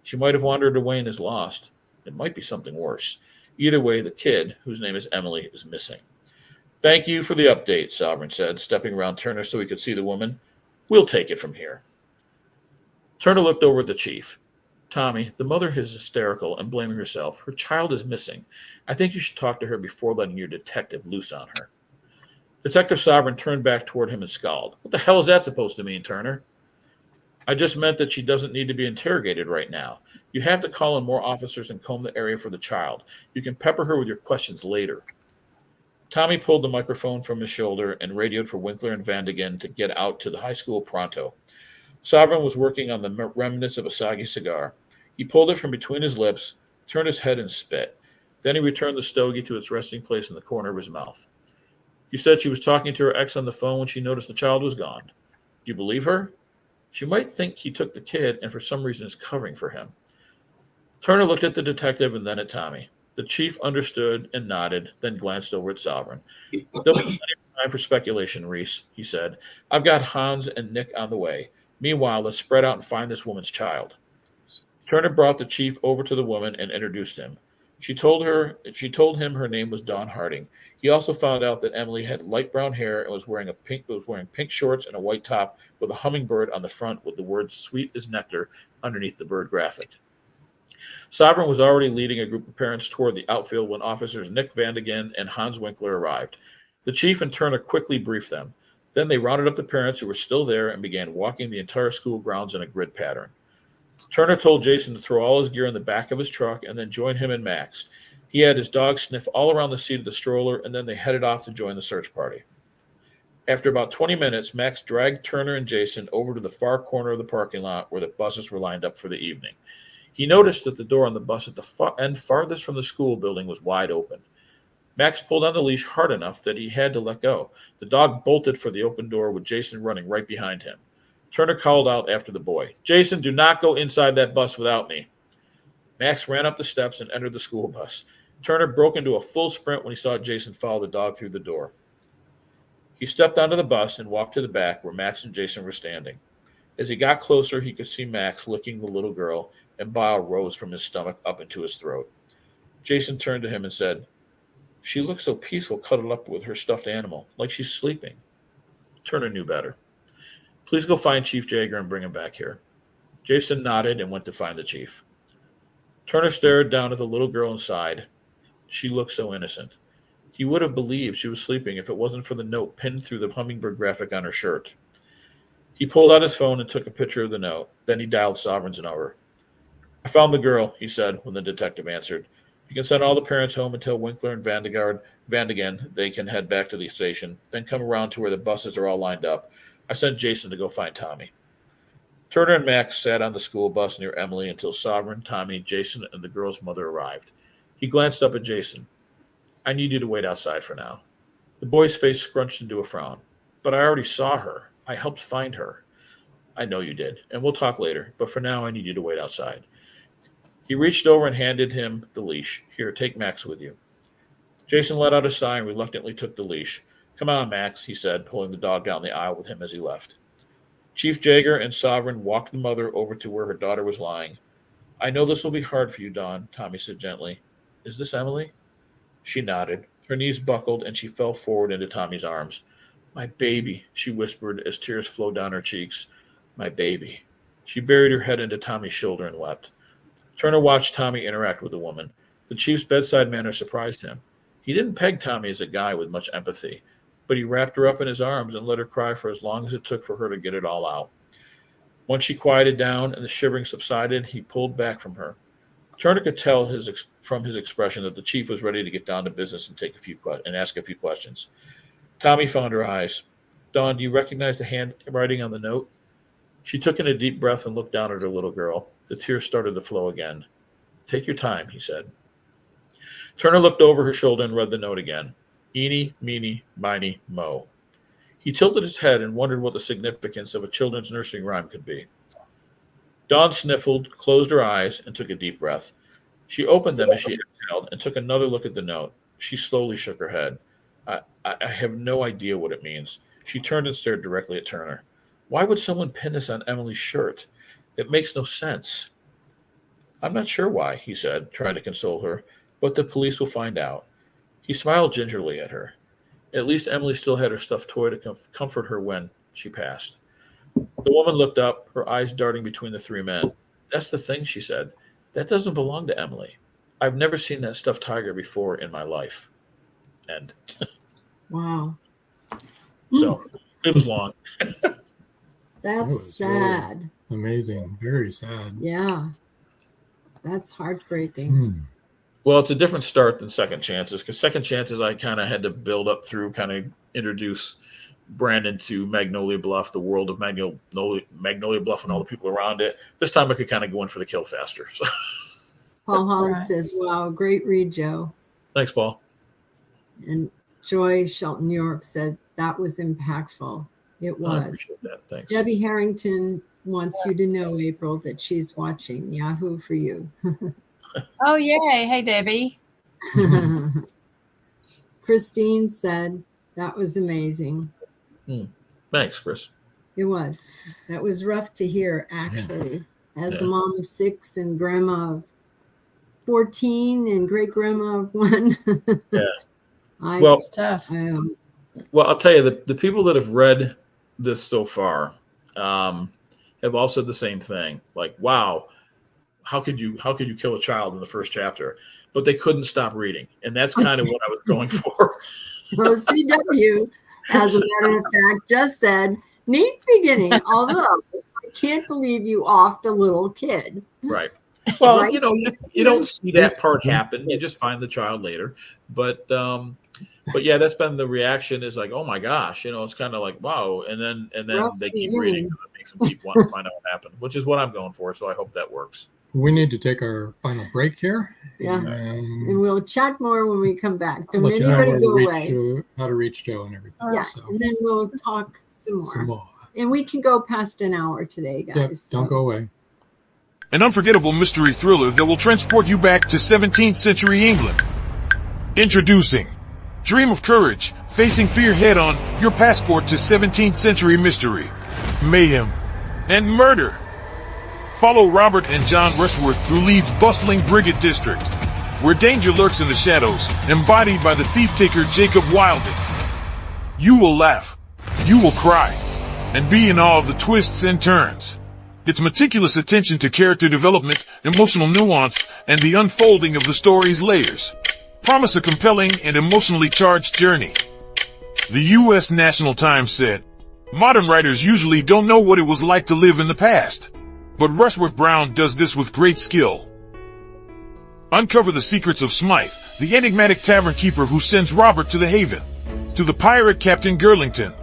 She might have wandered away and is lost. It might be something worse. Either way, the kid, whose name is Emily, is missing. Thank you for the update, Sovereign said, stepping around Turner so he could see the woman. We'll take it from here. Turner looked over at the chief. Tommy, the mother is hysterical and blaming herself. Her child is missing. I think you should talk to her before letting your detective loose on her. Detective Sovereign turned back toward him and scowled. What the hell is that supposed to mean, Turner? I just meant that she doesn't need to be interrogated right now. You have to call in more officers and comb the area for the child. You can pepper her with your questions later. Tommy pulled the microphone from his shoulder and radioed for Winkler and Vandigan to get out to the high school pronto. Sovereign was working on the remnants of a soggy cigar. He pulled it from between his lips, turned his head, and spit. Then he returned the stogie to its resting place in the corner of his mouth. You said she was talking to her ex on the phone when she noticed the child was gone. Do you believe her? She might think he took the kid and for some reason is covering for him. Turner looked at the detective and then at Tommy. The chief understood and nodded, then glanced over at Sovereign. There'll be plenty of time for speculation, Reese, he said. I've got Hans and Nick on the way. Meanwhile, let's spread out and find this woman's child. Turner brought the chief over to the woman and introduced him. She told him her name was Dawn Harding. He also found out that Emily had light brown hair and was wearing pink shorts and a white top with a hummingbird on the front with the words "sweet as nectar" underneath the bird graphic. Sovereign was already leading a group of parents toward the outfield when officers Nick Vandigan and Hans Winkler arrived. The chief and Turner quickly briefed them. Then they rounded up the parents who were still there and began walking the entire school grounds in a grid pattern. Turner told Jason to throw all his gear in the back of his truck and then join him and Max. He had his dog sniff all around the seat of the stroller, and then they headed off to join the search party. After about 20 minutes, Max dragged Turner and Jason over to the far corner of the parking lot where the buses were lined up for the evening. He noticed that the door on the bus at the end farthest from the school building was wide open. Max pulled on the leash hard enough that he had to let go. The dog bolted for the open door with Jason running right behind him. Turner called out after the boy, Jason, do not go inside that bus without me. Max ran up the steps and entered the school bus. Turner broke into a full sprint when he saw Jason follow the dog through the door. He stepped onto the bus and walked to the back where Max and Jason were standing. As he got closer, he could see Max licking the little girl, and bile rose from his stomach up into his throat. Jason turned to him and said, She looks so peaceful cuddled up with her stuffed animal, like she's sleeping. Turner knew better. Please go find Chief Jaeger and bring him back here. Jason nodded and went to find the chief. Turner stared down at the little girl and sighed. She looked so innocent. He would have believed she was sleeping if it wasn't for the note pinned through the hummingbird graphic on her shirt. He pulled out his phone and took a picture of the note. Then he dialed Sovereign's number. I found the girl, he said when the detective answered. You can send all the parents home and tell Winkler and Vandigan they can head back to the station, then come around to where the buses are all lined up. I sent Jason to go find Tommy. Turner and Max sat on the school bus near Emily until Sovereign, Tommy, Jason, and the girl's mother arrived. He glanced up at Jason. I need you to wait outside for now. The boy's face scrunched into a frown. But I already saw her. I helped find her. I know you did, and we'll talk later, but for now I need you to wait outside. He reached over and handed him the leash. Here, take Max with you. Jason let out a sigh and reluctantly took the leash. Come on, Max, he said, pulling the dog down the aisle with him as he left. Chief Jaeger and Sovereign walked the mother over to where her daughter was lying. I know this will be hard for you, Dawn, Tommy said gently. Is this Emily? She nodded. Her knees buckled and she fell forward into Tommy's arms. My baby, she whispered as tears flowed down her cheeks. My baby. She buried her head into Tommy's shoulder and wept. Turner watched Tommy interact with the woman. The chief's bedside manner surprised him. He didn't peg Tommy as a guy with much empathy, but he wrapped her up in his arms and let her cry for as long as it took for her to get it all out. Once she quieted down and the shivering subsided, he pulled back from her. Turner could tell from his expression that the chief was ready to get down to business and ask a few questions. Tommy found her eyes. Dawn, do you recognize the handwriting on the note? She took in a deep breath and looked down at her little girl. The tears started to flow again. Take your time, he said. Turner looked over her shoulder and read the note again. Eeny, meeny, miny, mo. He tilted his head and wondered what the significance of a children's nursery rhyme could be. Dawn sniffled, closed her eyes, and took a deep breath. She opened them as she exhaled and took another look at the note. She slowly shook her head. I have no idea what it means. She turned and stared directly at Turner. Why would someone pin this on Emily's shirt? It makes no sense. I'm not sure why, he said, trying to console her, but the police will find out. He smiled gingerly at her. At least Emily still had her stuffed toy to comfort her when she passed. The woman looked up, her eyes darting between the three men. That's the thing, she said. That doesn't belong to Emily. I've never seen that stuffed tiger before in my life. End.
Wow.
So it was long.
That's sad.
Really amazing. Very sad.
Yeah. That's heartbreaking.
Well, it's a different start than Second Chances, because Second Chances I kind of had to build up through, kind of introduce Brandon to Magnolia Bluff, the world of Magnolia Bluff and all the people around it. This time I could kind of go in for the kill faster. So.
Paul Hollis says, wow, great read, Joe.
Thanks, Paul.
And Joy Shelton York said, that was impactful. It was.
I appreciate that. Thanks.
Debbie Harrington wants you to know, April, that she's watching. Yahoo for you.
Oh, yay. Hey, Debbie.
Christine said, that was amazing.
Thanks, Chris.
It was. That was rough to hear, actually. As a mom of 6 and grandma of 14 and great grandma of 1.
It's tough.
Well, I'll tell you, the people that have read this so far have all said the same thing. Like, wow, how could you kill a child in the first chapter? But they couldn't stop reading, and that's kind of what I was going for.
So CW, as a matter of fact, just said, neat beginning, although I can't believe you offed a little kid.
Right. Well,
Right?
you don't see that part happen. You just find the child later. But yeah, that's been the reaction is like, oh my gosh, it's kind of like, wow. And then
Rough
they keep
beginning.
reading. So it makes them keep wanting to find out what happened, which is what I'm going for. So I hope that works.
We need to take our final break here.
Yeah.
And
And we'll chat more when we come back.
I'll
Don't
let you know
anybody go away.
how to reach Joe and everything.
Yeah,
So,
and then we'll talk some
some
more.
more.
And we can go past an hour today, guys.
Yep, don't go away.
An unforgettable mystery thriller that will transport you back to 17th century England. Introducing Dream of Courage, facing fear head on, your passport to 17th century mystery, mayhem, and murder. Follow Robert and John Rushworth through Leeds' bustling Briggate district, where danger lurks in the shadows, embodied by the thief-taker Jacob Wilding. You will laugh, you will cry, and be in awe of the twists and turns. Its meticulous attention to character development, emotional nuance, and the unfolding of the story's layers promise a compelling and emotionally charged journey. The U.S. National Times said, modern writers usually don't know what it was like to live in the past, but Rushworth Brown does this with great skill. Uncover the secrets of Smythe, the enigmatic tavern keeper who sends Robert to the Haven, to the pirate Captain Girlington.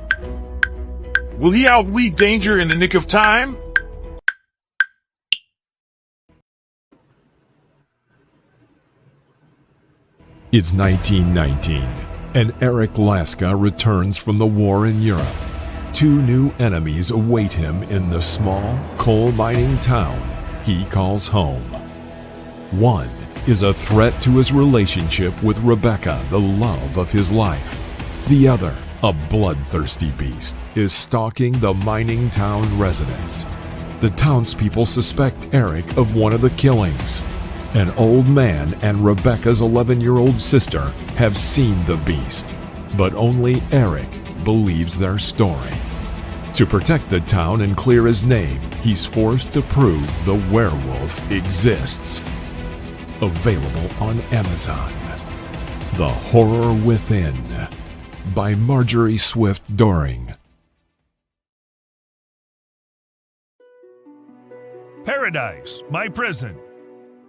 Will he outweed danger in the nick of time?
It's 1919, and Eric Laska returns from the war in Europe. 2 new enemies await him in the small, coal-mining town he calls home. One is a threat to his relationship with Rebecca, the love of his life. The other, a bloodthirsty beast, is stalking the mining town residents. The townspeople suspect Eric of one of the killings. An old man and Rebecca's 11-year-old sister have seen the beast, but only Eric believes their story. To protect the town and clear his name, he's forced to prove the werewolf exists. Available on Amazon. The Horror Within by Marjorie Swift Doring.
Paradise, my prison.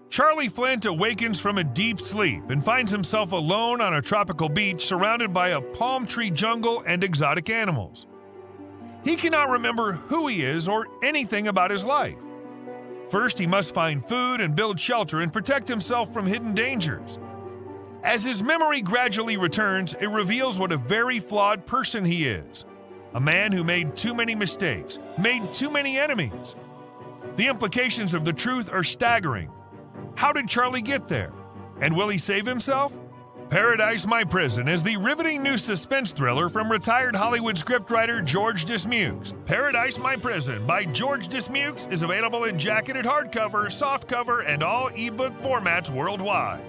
Charlie Flint awakens from a deep sleep and finds himself alone on a tropical beach surrounded by a palm tree jungle and exotic animals. He cannot remember who he is or anything about his life. First, he must find food and build shelter and protect himself from hidden dangers. As his memory gradually returns, it reveals what a very flawed person he is. A man who made too many mistakes, made too many enemies. The implications of the truth are staggering. How did Charlie get there? And will he save himself? Paradise, My Prison is the riveting new suspense thriller from retired Hollywood scriptwriter George Dismukes. Paradise, My Prison by George Dismukes is available in jacketed hardcover, softcover, and all ebook formats worldwide.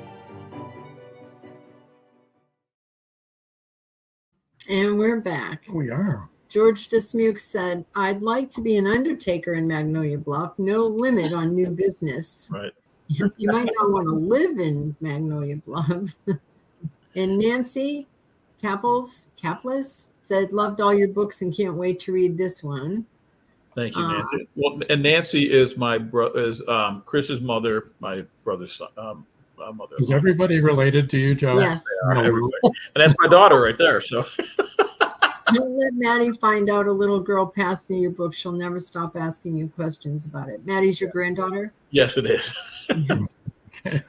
And we're back.
We are.
George Dismukes said, I'd like to be an undertaker in Magnolia Bluff. No limit on new business.
Right.
You might not want to live in Magnolia Bluff. And Nancy Caplis said, loved all your books and can't wait to read this one.
Thank you, Nancy. Well, and Nancy is Chris's mother, my brother's son, mother.
Is everybody related to you, Joe?
Yes.
They are, everybody. And that's my daughter right there. So
Don't let Maddie find out a little girl passed in your book. She'll never stop asking you questions about it. Maddie's your granddaughter?
yes, it is.
Yeah.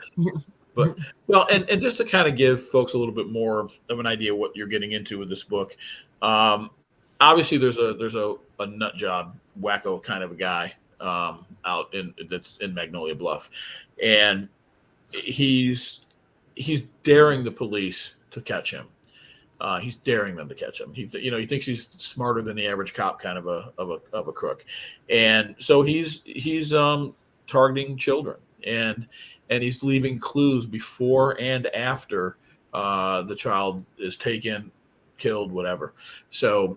But well, and just to kind of give folks a little bit more of an idea what you're getting into with this book. Obviously, there's a nut job, wacko kind of a guy that's in Magnolia Bluff, and he's daring the police to catch him. He's daring them to catch him. He thinks he's smarter than the average cop, kind of a crook, and so he's targeting children, and he's leaving clues before and after the child is taken, killed, whatever. So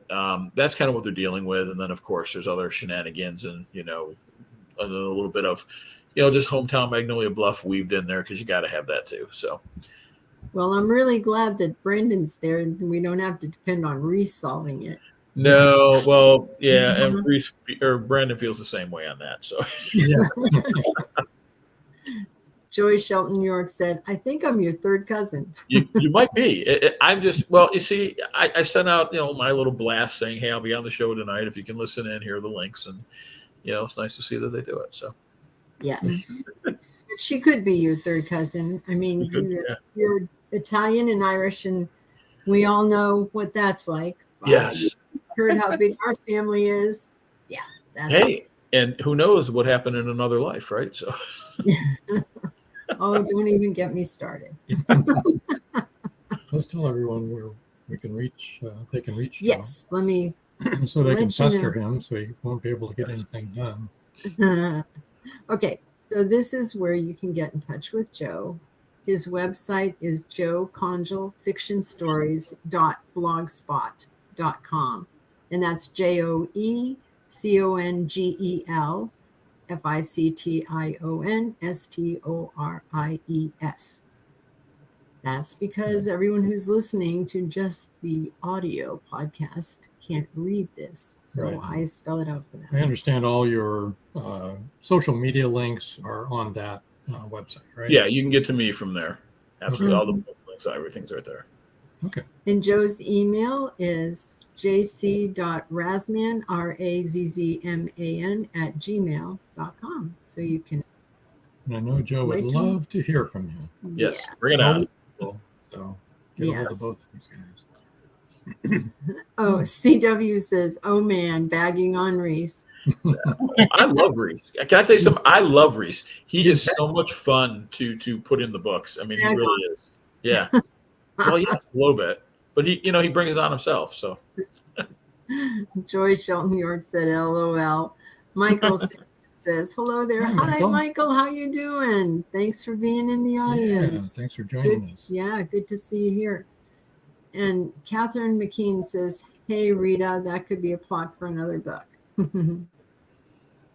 that's kind of what they're dealing with, and then of course there's other shenanigans and a little bit of just hometown Magnolia Bluff weaved in there because you got to have that too. So.
Well, I'm really glad that Brendan's there and we don't have to depend on Reese solving it.
No, well, yeah, and Reese or Brandon feels the same way on that. So,
Yeah.
Joy Shelton York said, I think I'm your third cousin.
you might be. I'm just, well, you see, I sent out, my little blast saying, hey, I'll be on the show tonight. If you can listen in, here are the links. And, it's nice to see that they do it. So,
Yes. She could be your third cousin. I mean, you're Italian and Irish, and we all know what that's like.
Yes.
Heard how big our family is. Yeah.
Hey, and who knows what happened in another life, right? So.
Oh, don't even get me started.
Let's tell everyone where we can reach. They can reach.
Yes,
Joe,
let me.
so they can
let you
pester
know.
him, so he won't be able to get anything done.
Okay, so this is where you can get in touch with Joe. His website is joecongelfictionstories.blogspot.com, and that's JoeCongelfictionstories. That's because everyone who's listening to just the audio podcast can't read this. So
Right.
I spell it out for them.
I understand all your social media links are on that website, right?
Yeah, you can get to me from there. Absolutely.
Okay.
All the book links, everything's right there.
Okay.
And Joe's email is jc.razman, RAZZMAN, @gmail.com. So you can.
And I know Joe would
Wait till-
love to hear from you.
Yes,
Yeah.
bring it on.
So get a hold of
Yes.
both of these guys.
Oh, CW says, oh man, bagging on Reese.
I love Reese. Can I tell you something? I love Reese. He is so much fun to put in the books. I mean, he really is. Yeah. Well, yeah, a little bit, but he brings it on himself. So.
Joy Shelton York said, LOL. Michael says, hello there.
Hi,
Hi,
Michael.
Michael. How you doing? Thanks for being in the
Yeah,
audience.
thanks for joining us.
Yeah, good to see you here. And Catherine McKean says, Hey, Rita, that could be a plot for another book.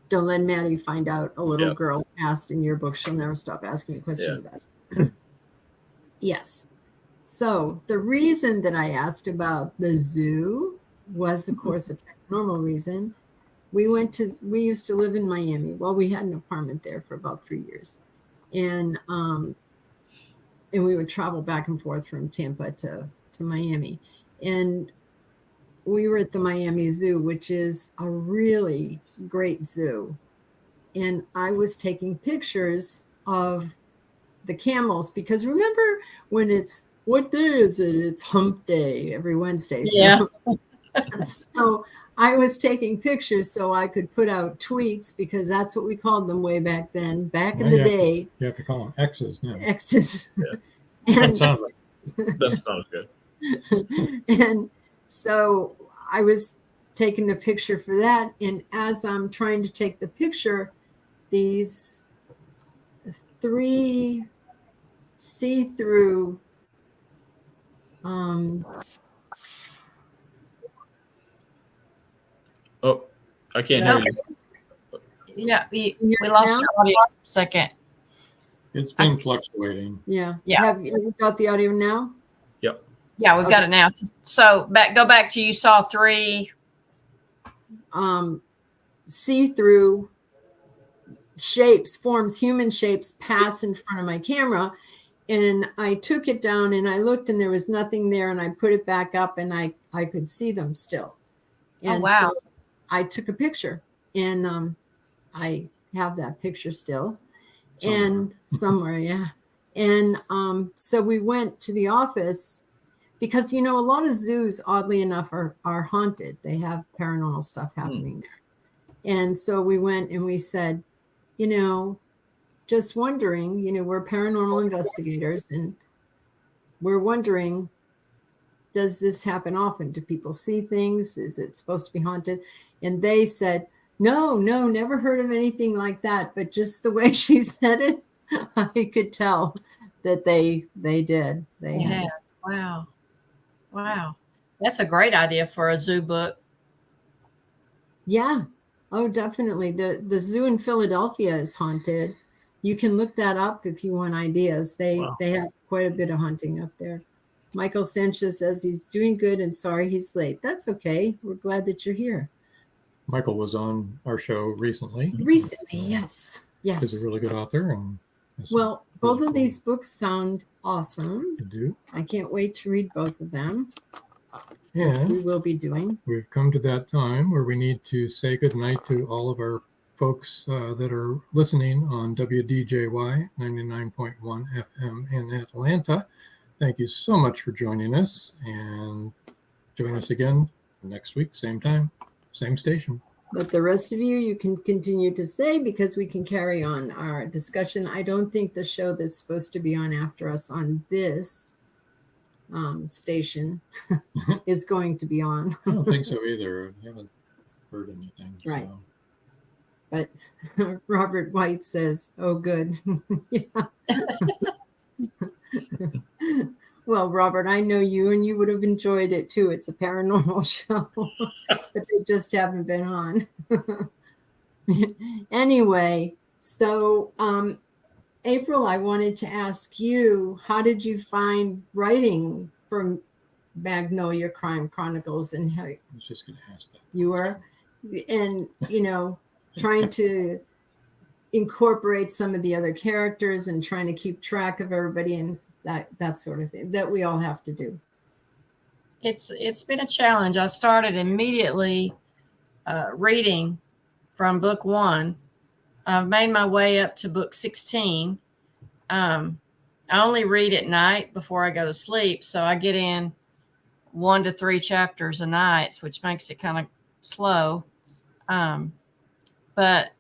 Don't let Maddie find out a little girl asked in your book. She'll never stop asking a question about it. Yes. So the reason that I asked about the zoo was, of course, a paranormal reason. We used to live in Miami. Well, we had an apartment there for about 3 years. And we would travel back and forth from Tampa to Miami. And we were at the Miami Zoo, which is a really great zoo. And I was taking pictures of the camels, because remember when it's, what day is it? It's hump day every Wednesday. So, so I was taking pictures so I could put out tweets, because that's what we called them way back then, back in the day.
You have to call them X's now.
X's.
Yeah.
And,
That sounds good.
And so I was taking a picture for that. And as I'm trying to take the picture, these 3 see-through
Oh, I can't hear you.
Yeah, we lost your audio for a second.
It's been fluctuating.
Yeah.
Yeah.
Have you got the audio now?
Yep.
Yeah, we've got it now. So go back to, you saw 3
see-through forms, human shapes pass in front of my camera. And I took it down and I looked and there was nothing there, and I put it back up and I could see them still. And
wow.
So I took a picture, and I have that picture still. Somewhere, yeah. And so we went to the office, because, a lot of zoos, oddly enough, are haunted. They have paranormal stuff happening there. And so we went and we said, just wondering, we're paranormal investigators, and we're wondering, does this happen often? Do people see things? Is it supposed to be haunted? And they said, no, never heard of anything like that. But just the way she said it, I could tell that they did. They had.
Wow. That's a great idea for a zoo book.
Yeah. Oh, definitely. The zoo in Philadelphia is haunted. You can look that up if you want ideas. They have quite a bit of hunting up there. Michael Sanchez says he's doing good and sorry he's late. That's okay. We're glad that you're here.
Michael was on our show recently.
Yes.
He's a really good author. And
well, both of these books sound awesome.
They do.
I can't wait to read both of them.
And
we will be doing.
We've come to that time where we need to say goodnight to all of our folks that are listening on WDJY 99.1 FM in Atlanta. Thank you so much for joining us, and join us again next week, same time, same station.
But the rest of you can continue to say, because we can carry on our discussion. I don't think the show that's supposed to be on after us on this station is going to be on.
I don't think so either. I haven't heard anything.
Right.
So.
But Robert White says, oh, good. Well, Robert, I know you, and you would have enjoyed it too. It's a paranormal show, but they just haven't been on. Anyway, so April, I wanted to ask you, how did you find writing from Magnolia Crime Chronicles? And how
I was just going to ask that.
You were, and trying to incorporate some of the other characters and trying to keep track of everybody and that sort of thing that we all have to do.
It's been a challenge. I started immediately reading from book 1. I've made my way up to book 16. I only read at night before I go to sleep, so I get in 1 to 3 chapters a night, which makes it kind of slow. But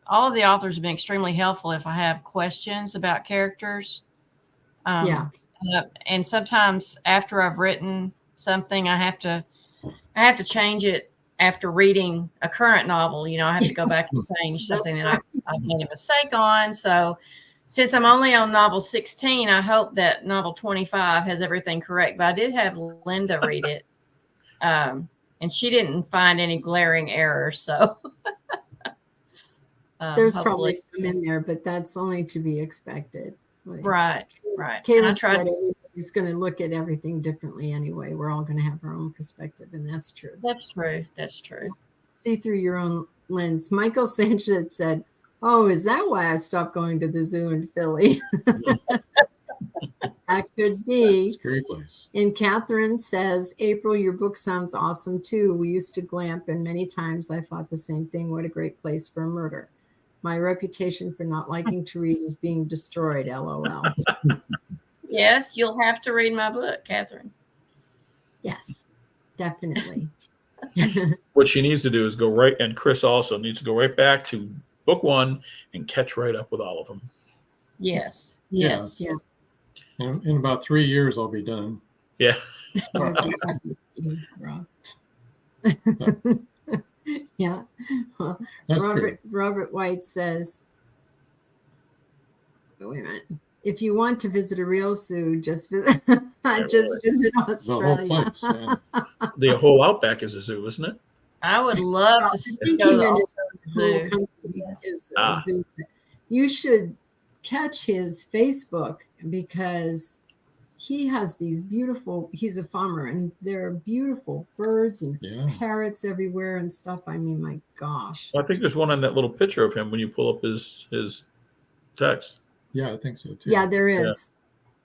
all of the authors have been extremely helpful if I have questions about characters. And sometimes after I've written something, I have to change it after reading a current novel. I have to go back and change something that I made a mistake on. So Since I'm only on novel 16, I hope that novel 25 has everything correct. But I did have Linda read it, and she didn't find any glaring errors. So
there's probably some in there, but that's only to be expected.
Right.
Caleb said everybody's going to look at everything differently anyway. We're all going to have our own perspective, and that's true.
That's true.
See through your own lens. Michael Sanchez said, "Oh, is that why I stopped going to the zoo in Philly?" That could be.
It's a great place.
And Catherine says, "April, your book sounds awesome too. We used to glamp, and many times I thought the same thing. What a great place for a murder. My reputation for not liking to read is being destroyed, LOL."
Yes, you'll have to read my book, Catherine.
Yes, definitely.
What she needs to do is go right, and Chris also needs to go right back to book 1 and catch right up with all of them.
Yes.
Yeah.
In about 3 years, I'll be done.
Yeah.
Yeah. Well, Robert White says, wait a minute. If you want to visit a real zoo, just visit Australia.
Place, yeah.
The whole outback is a zoo, isn't it?
I would love to go to the
zoo. You should catch his Facebook because he has these beautiful, he's a farmer, and there are beautiful birds and parrots everywhere and stuff. I mean, my gosh.
Well, I think there's one on that little picture of him when you pull up his text.
Yeah, I think so too.
Yeah, there is.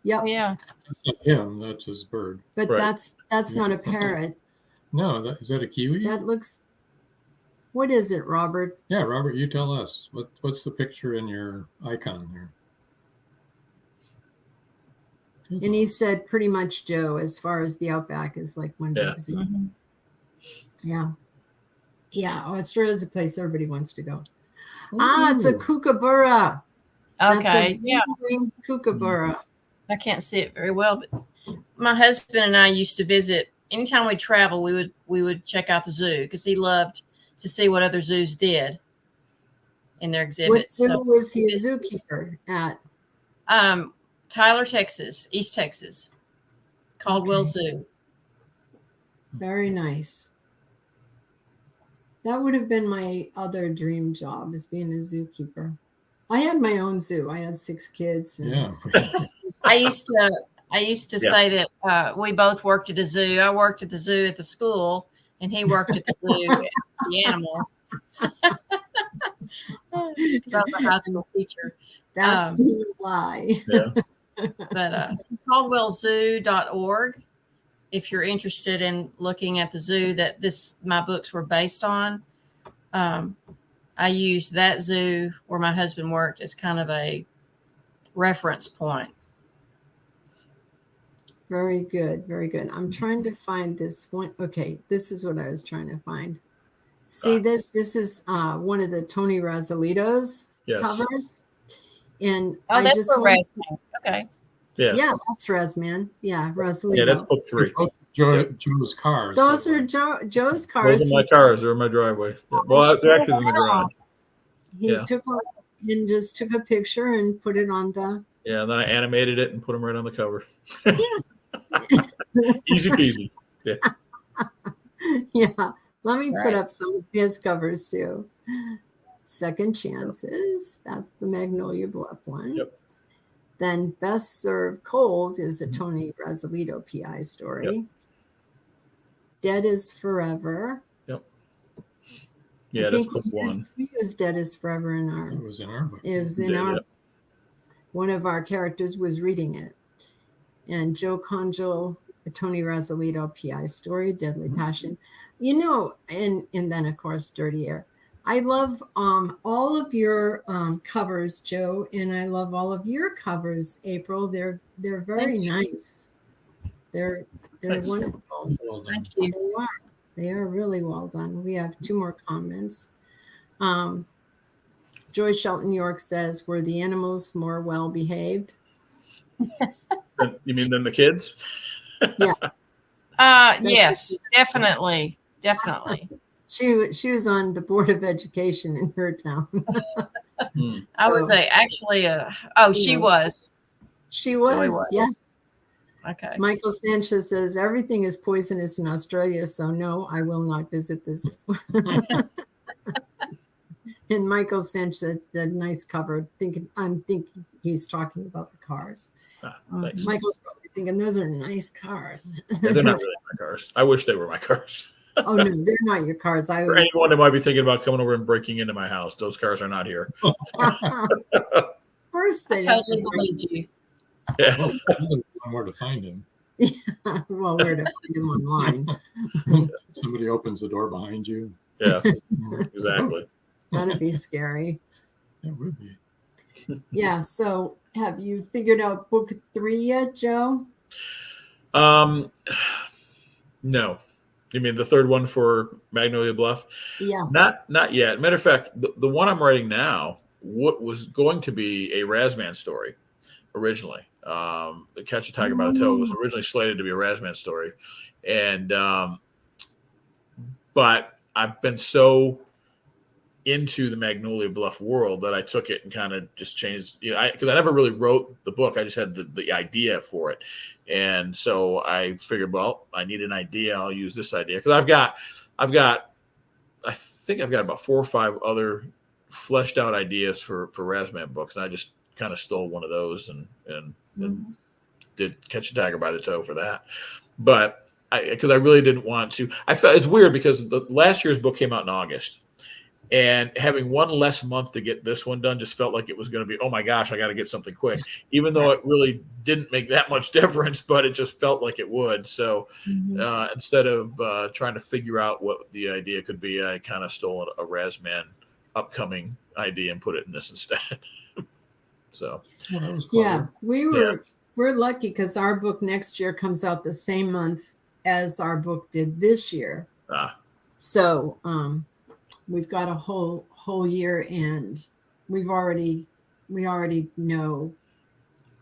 Yep.
Yeah.
That's not him, that's his bird.
But that's not a parrot.
No, is that a kiwi?
That looks, what is it, Robert?
Yeah, Robert, you tell us. What's the picture in your icon there?
And he said pretty much Joe, as far as the outback is like one big zoo. Yeah. Yeah. Australia's a place everybody wants to go. Ooh. It's a kookaburra.
Okay.
Yeah. Kookaburra.
I can't see it very well, but my husband and I used to visit. Anytime we travel, we would check out the zoo because he loved to see what other zoos did in their exhibits.
What zoo was he a zookeeper at?
Tyler, Texas, East Texas, Caldwell Zoo.
Very nice. That would have been my other dream job, is being a zookeeper. I had my own zoo. I had 6 kids. And
I used to say that we both worked at a zoo. I worked at the zoo at the school, and he worked at the zoo at the animals. Because I was a high school teacher.
That's a lie.
Yeah.
But CaldwellZoo.org, if you're interested in looking at the zoo that my books were based on, I used that zoo where my husband worked as kind of a reference point.
Very good. Very good. I'm trying to find this one. Okay, this is what I was trying to find. See this? This is one of the Tony Rosalito's covers. And
that's for Resman. Okay.
Yeah, that's Resman. Yeah, Rosalito.
Yeah, that's book 3.
Joe's cars.
Those are Joe's cars.
Those are my cars. They're in my driveway. Yeah. Well, they're actually in the garage.
He took a picture and put it on the.
Yeah, and then I animated it and put them right on the cover.
Yeah.
Easy peasy. Yeah.
Yeah. Let me put up some of his covers too. Second Chances. That's the Magnolia Bluff one.
Yep.
Then Best Served Cold is a Tony Rosalito PI story.
Yep.
Dead is Forever.
Yep. Yeah, that's book 1.
We used Dead is Forever in our.
It was in our book.
It was in our. One of our characters was reading it. And Joe Congel, a Tony Rosalito PI story, Deadly Passion. You know, and then of course Dirty Air. I love all of your covers, Joe, and I love all of your covers, April. They're very nice. They're wonderful.
Well done.
Thank you.
They are really well done. We have 2 more comments. Joy Shelton York says, "Were the animals more well behaved?"
You mean than the kids?
Yeah.
Yes, definitely.
She was on the Board of Education in her town.
I was she was.
She was, yes.
Okay.
Michael Sanchez says, everything is poisonous in Australia, so no, I will not visit this. And Michael Sanchez did a nice cover. I'm thinking he's talking about the cars. Michael's probably thinking, those are nice cars.
Yeah, they're not really my cars. I wish they were my cars.
Oh, no, they're not your cars.
For anyone that might be thinking about coming over and breaking into my house, those cars are not here.
First, they
totally believed you.
Yeah.
Where to find him.
Yeah. Well, where to find him online.
Somebody opens the door behind you.
Yeah, exactly.
That'd be scary.
It would be.
Yeah. So have you figured out book 3 yet, Joe?
No. You mean the third one for Magnolia Bluff?
Yeah.
Not yet. Matter of fact, the one I'm writing now, what was going to be a Razman story originally. The Catch a Tiger by the Toe was originally slated to be a Razman story. And but I've been so into the Magnolia Bluff world that I took it and kind of just changed, because I never really wrote the book. I just had the idea for it. And so I figured, well, I need an idea. I'll use this idea. Because I think I've got about 4 or 5 other fleshed out ideas for Razman books. And I just kind of stole one of those and did Catch a Tiger by the Toe for that. But because I really didn't want to, I felt it's weird because the last year's book came out in August. And having one less month to get this one done just felt like it was going to be, oh my gosh, I got to get something quick, even though it really didn't make that much difference, but it just felt like it would. So instead of trying to figure out what the idea could be, I kind of stole a Razman upcoming idea and put it in this instead. So
we're lucky because our book next year comes out the same month as our book did this year. So we've got a whole year, and we already know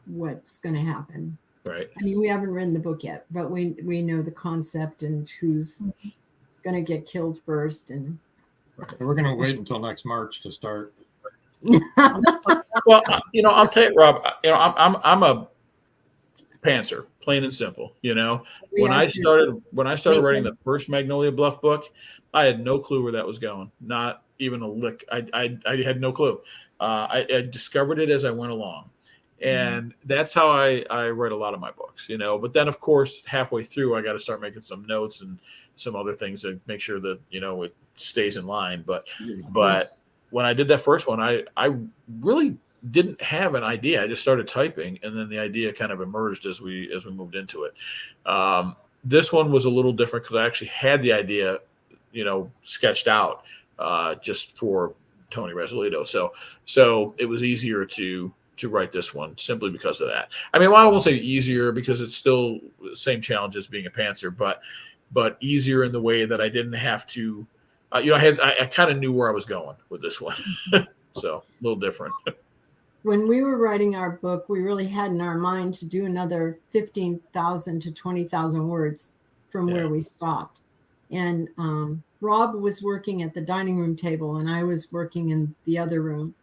what's going to happen.
Right.
I mean, we haven't written the book yet, but we know the concept and who's going to get killed first. And
we're going to wait until next March to start.
Well, I'll tell you, Rob. I'm a pantser, plain and simple. When I started writing the first Magnolia Bluff book, I had no clue where that was going. Not even a lick. I had no clue. I discovered it as I went along, and that's how I write a lot of my books. But then, of course, halfway through, I got to start making some notes and some other things to make sure that it stays in line. But when I did that first one, I really didn't have an idea. I just started typing, and then the idea kind of emerged as we moved into it. This one was a little different because I actually had the idea, sketched out just for Tony Resolito. So it was easier to write this one simply because of that. I mean, I won't say easier because it's still the same challenge as being a pantser, but easier in the way that I didn't have to. I kind of knew where I was going with this one, so a little different.
When we were writing our book, we really had in our mind to do another 15,000 to 20,000 words from where we stopped. And Rob was working at the dining room table, and I was working in the other room.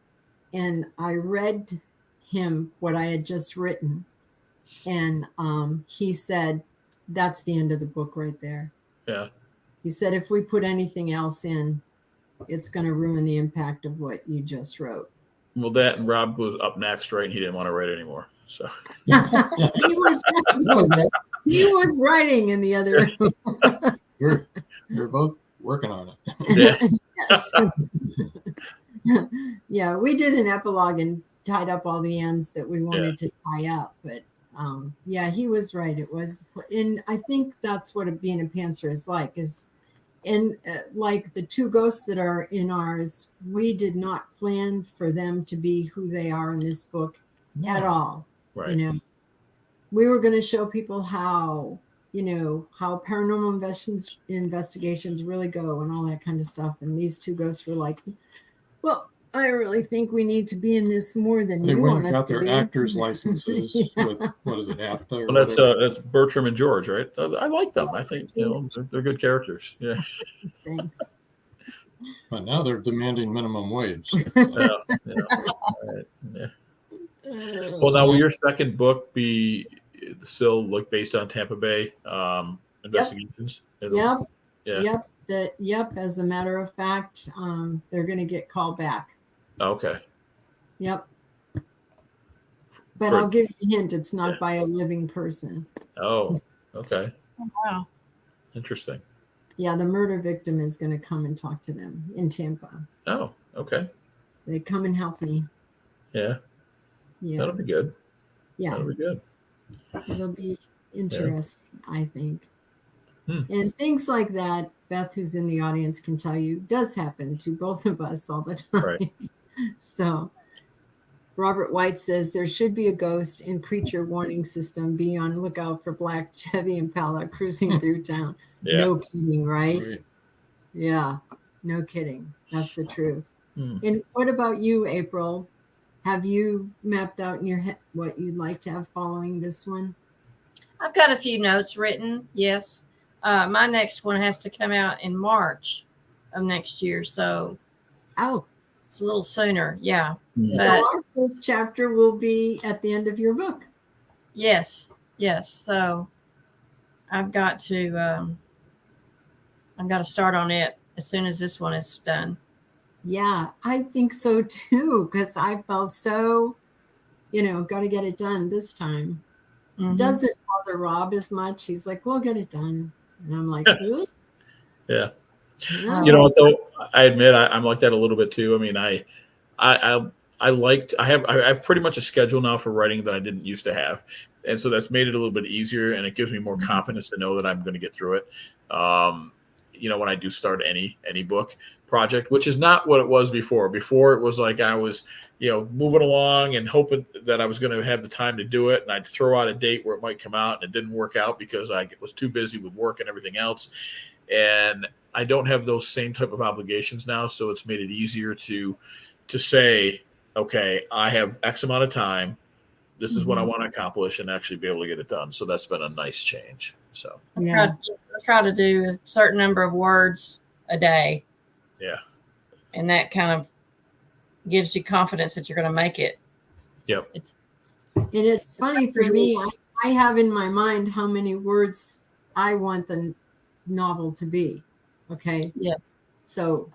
And I read him what I had just written. And he said, that's the end of the book right there.
Yeah.
He said, if we put anything else in, it's going to ruin the impact of what you just wrote.
Well, that and Rob was up next, right? And he didn't want to write anymore. So
he was writing in the other room.
We're both working on it.
Yes. Yeah, we did an epilogue and tied up all the ends that we wanted to tie up. But he was right. It was, and I think that's what being a pantser is like. And like the 2 ghosts that are in ours, we did not plan for them to be who they are in this book at all.
Right.
We were going to show people how paranormal investigations really go and all that kind of stuff. And these 2 ghosts were like, well, I really think we need to be in this more than
they
you
went
want
and
us
got
to
their
be.
actors' licenses with, what is it, AFTA?
Well, that's Bertram and George, right? I like them. I think they're good characters. Yeah.
Thanks.
But now they're demanding minimum wage.
All right. Yeah. Well, now will your second book be still like based on Tampa Bay investigations?
Yep.
Yeah.
Yep. As a matter of fact, they're going to get called back.
Okay.
Yep. But I'll give you a hint. It's not by a living person.
Oh, okay.
Oh, wow.
Interesting.
Yeah, the murder victim is going to come and talk to them in Tampa.
Oh, okay.
They come and help me.
Yeah.
Yeah.
That'll be good.
Yeah.
That'll be good.
It'll be interesting, I think.
Hmm.
And things like that, Beth, who's in the audience, can tell you, does happen to both of us all the time.
Right.
So Robert White says there should be a ghost and creature warning system. Be on lookout for black Chevy Impala cruising through town.
Yeah.
No kidding, right?
Right.
Yeah, no kidding. That's the truth.
Hmm.
And what about you, April? Have you mapped out in your head what you'd like to have following this one?
I've got a few notes written. Yes. My next one has to come out in March of next year. So it's a little sooner. Yeah.
So our first chapter will be at the end of your book.
Yes. Yes. So I've got to start on it as soon as this one is done.
Yeah, I think so too, because I felt so, got to get it done this time.
Mm-hmm.
Doesn't bother Rob as much. He's like, we'll get it done. And I'm like, really?
Yeah.
No.
You know what though? I admit I'm like that a little bit too. I mean, I have pretty much a schedule now for writing that I didn't used to have. And so that's made it a little bit easier, and it gives me more confidence to know that I'm going to get through it. When I do start any book project, which is not what it was before. Before it was like I was, moving along and hoping that I was going to have the time to do it, and I'd throw out a date where it might come out, and it didn't work out because I was too busy with work and everything else. And I don't have those same type of obligations now, so it's made it easier to say, okay, I have X amount of time. This is what I want to accomplish, and actually be able to get it done. So that's been a nice change. So
I try to do a certain number of words a day.
Yeah.
And that kind of gives you confidence that you're going to make it.
Yep.
And it's funny for me, I have in my mind how many words I want the novel to be. Okay.
Yes.
So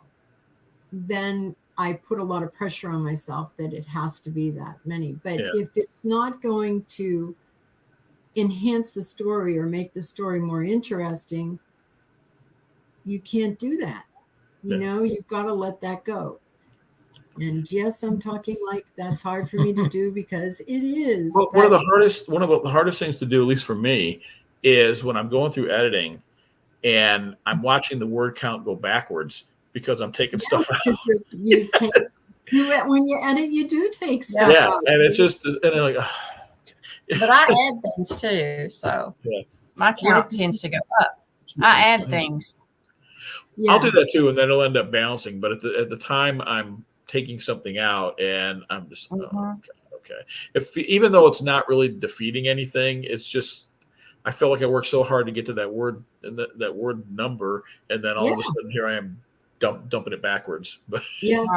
then I put a lot of pressure on myself that it has to be that many. But if it's not going to enhance the story or make the story more interesting, you can't do that. You've got to let that go. And yes, I'm talking like that's hard for me to do because it is.
Well, one of the hardest things to do, at least for me, is when I'm going through editing and I'm watching the word count go backwards because I'm taking stuff out.
When you edit, you do take stuff out.
And it's just, and I'm like,
But I add things too, so my count tends to go up. I add things.
Yeah.
I'll do that too, and then it'll end up balancing. But at the time, I'm taking something out, and I'm just okay. Even though it's not really defeating anything, it's just I feel like I worked so hard to get to that word and that word number, and then all of a sudden here I am dumping it backwards. But
it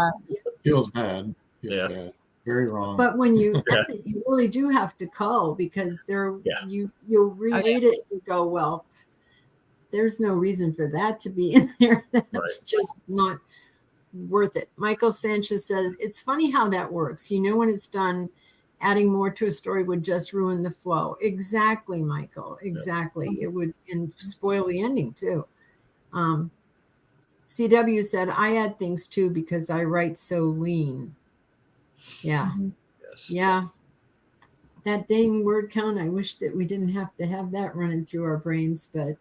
feels bad. Bad. Very wrong.
But when you edit, you really do have to cull because you'll reread it and go, well, there's no reason for that to be in there. That's just not worth it. Michael Sanchez says, it's funny how that works. When it's done, adding more to a story would just ruin the flow. Exactly, Michael. Exactly. It would and spoil the ending too. CW said, I add things too because I write so lean. Yeah.
Yes.
Yeah. That dang word count. I wish that we didn't have to have that running through our brains, but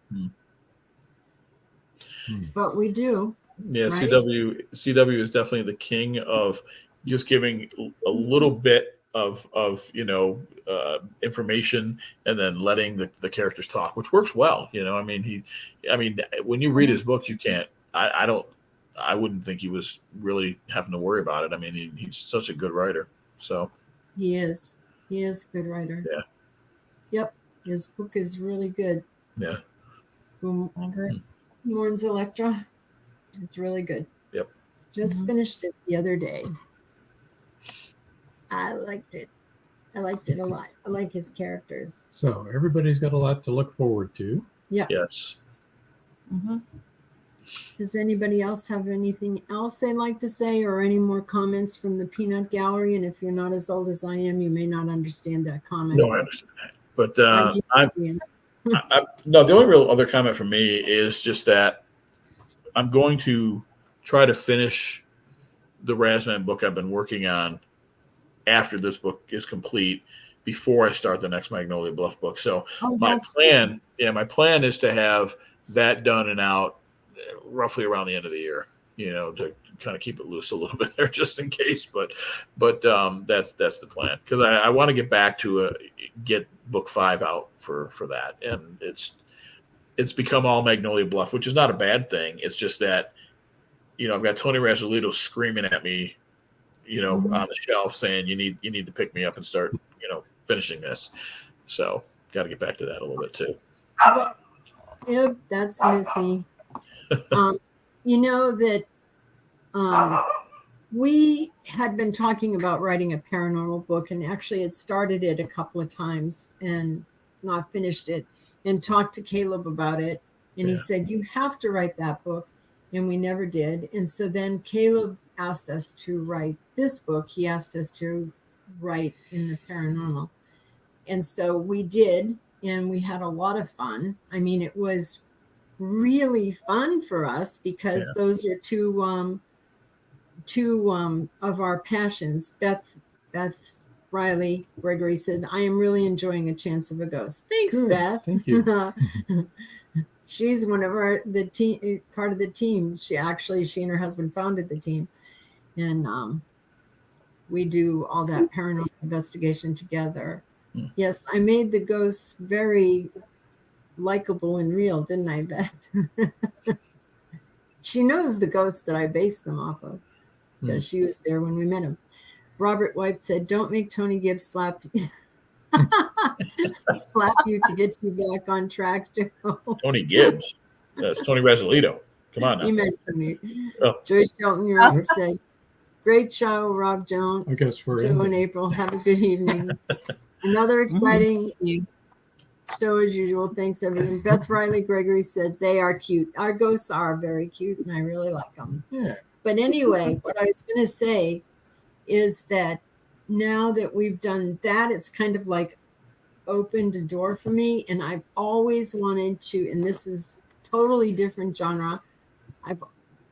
we do.
Yeah.
Right?
CW is definitely the king of just giving a little bit of information and then letting the characters talk, which works well. When you read his books, you can't, I wouldn't think he was really having to worry about it. I mean, he's such a good writer. So
he is a good writer.
Yeah.
Yep. His book is really good.
Yeah.
Who Mourns Electra. It's really good.
Yep.
Just finished it the other day. I liked it. I liked it a lot. I like his characters.
So everybody's got a lot to look forward to.
Yeah.
Yes.
Does anybody else have anything else they'd like to say, or any more comments from the Peanut Gallery? And if you're not as old as I am, you may not understand that comment.
No, I understand that. But no, the only real other comment from me is just that I'm going to try to finish the Razman book I've been working on after this book is complete, before I start the next Magnolia Bluff book. So my plan is to have that done and out roughly around the end of the year, to kind of keep it loose a little bit there just in case. But that's the plan, because I want to get back to get book 5 out for that. And it's become all Magnolia Bluff, which is not a bad thing. It's just that, I've got Tony Razolito screaming at me, on the shelf saying, you need to pick me up and start, finishing this. So got to get back to that a little bit too.
Yep, that's Missy. You know that we had been talking about writing a paranormal book, and actually had started it a couple of times and not finished it, and talked to Caleb about it. And he said, you have to write that book. And we never did. And so then Caleb asked us to write this book. He asked us to write in the paranormal. And so we did, and we had a lot of fun. I mean, it was really fun for us, because those are two of our passions. Beth Riley Gregory said, I am really enjoying A Chance of a Ghost. Thanks,
Good.
Beth.
Thank you.
She's one of the team, part of the team. She and her husband founded the team, and we do all that paranormal investigation together. Yes, I made the ghosts very likable and real, didn't I, Beth? She knows the ghosts that I based them off of, because she was there when we met him. Robert White said, don't make Tony Gibbs slap you to get you back on track, Joe.
Tony Gibbs. That's Tony Razolito. Come on now.
You meant to me.
Oh.
Joyce Shelton, you're up, said, great show, Rob Jones.
I guess we're
Joe and April. Have a good evening. Another exciting show as usual. Thanks, everyone. Beth Riley Gregory said, they are cute. Our ghosts are very cute, and I really like them.
Yeah.
But anyway, what I was going to say is that now that we've done that, it's kind of like opened a door for me. And I've always wanted to, and this is totally different genre, I've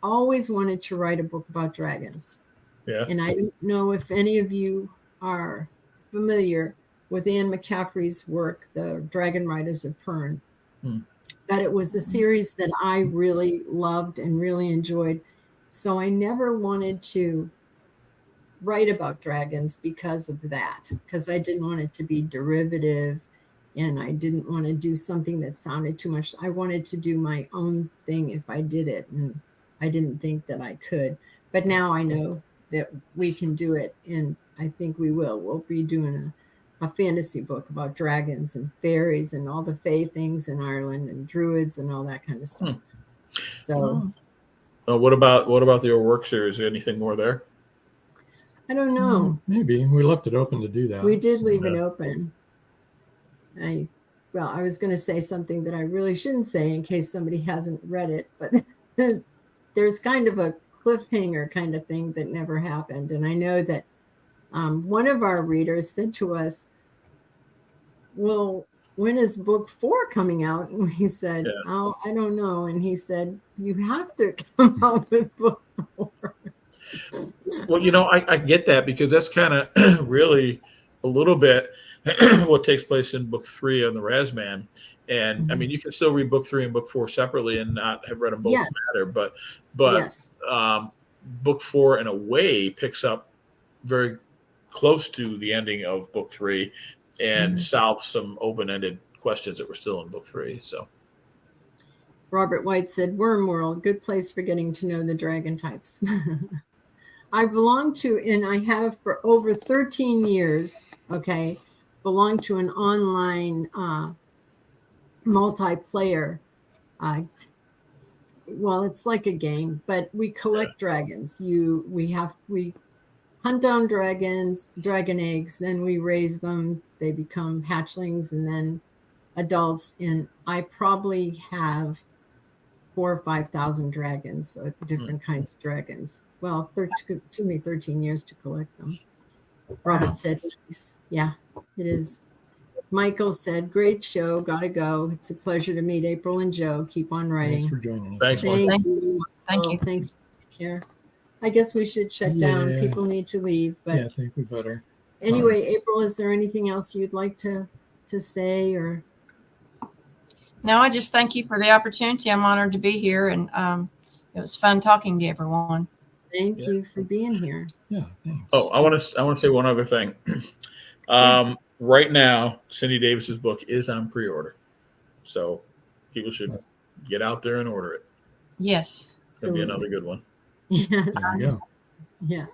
always wanted to write a book about dragons.
Yeah.
And I don't know if any of you are familiar with Anne McCaffrey's work, The Dragon Riders of Pern. But it was a series that I really loved and really enjoyed. So I never wanted to write about dragons because of that, because I didn't want it to be derivative, and I didn't want to do something that sounded too much. I wanted to do my own thing if I did it, and I didn't think that I could. But now I know that we can do it, and I think we will. We'll be doing a fantasy book about dragons and fairies and all the fae things in Ireland and druids and all that kind of stuff. So
what about the old work series? Anything more there?
I don't know.
Maybe we left it open to do that.
We did leave it open. I was going to say something that I really shouldn't say in case somebody hasn't read it, but there's kind of a cliffhanger kind of thing that never happened. And I know that one of our readers said to us, well, when is book 4 coming out? And we said, oh, I don't know. And he said, you have to come out with book 4.
Well, I get that, because that's kind of really a little bit what takes place in book 3 on the Razman. And I mean, you can still read book 3 and book 4 separately and not have read them both matter. But book 4 in a way picks up very close to the ending of book 3 and solves some open-ended questions that were still in book 3. So
Robert White said, Worm World, good place for getting to know the dragon types. I belong to, and I have for over 13 years, belonged to an online multiplayer well, it's like a game, but we collect dragons. We hunt down dragons, dragon eggs, then we raise them. They become hatchlings and then adults. And I probably have 4,000 or 5,000 dragons, so different kinds of dragons. Well, it took me 13 years to collect them. Robert said, yeah, it is. Michael said, great show. Gotta go. It's a pleasure to meet April and Joe. Keep on writing.
Thanks for joining us.
Thanks,
Thank
Michael.
you.
Thank you.
Thanks for being here. I guess we should shut down.
Yeah.
People need to leave. But
Yeah, I think we better.
anyway, April, is there anything else you'd like to say? Or
No, I just thank you for the opportunity. I'm honored to be here, and it was fun talking to everyone.
thank you for being here.
Yeah, thanks.
Oh, I want to say one other thing. Right now, Cindy Davis's book is on pre-order, so people should get out there and order it.
Yes.
It's gonna be another good one.
Yes.
There we go.
Yeah.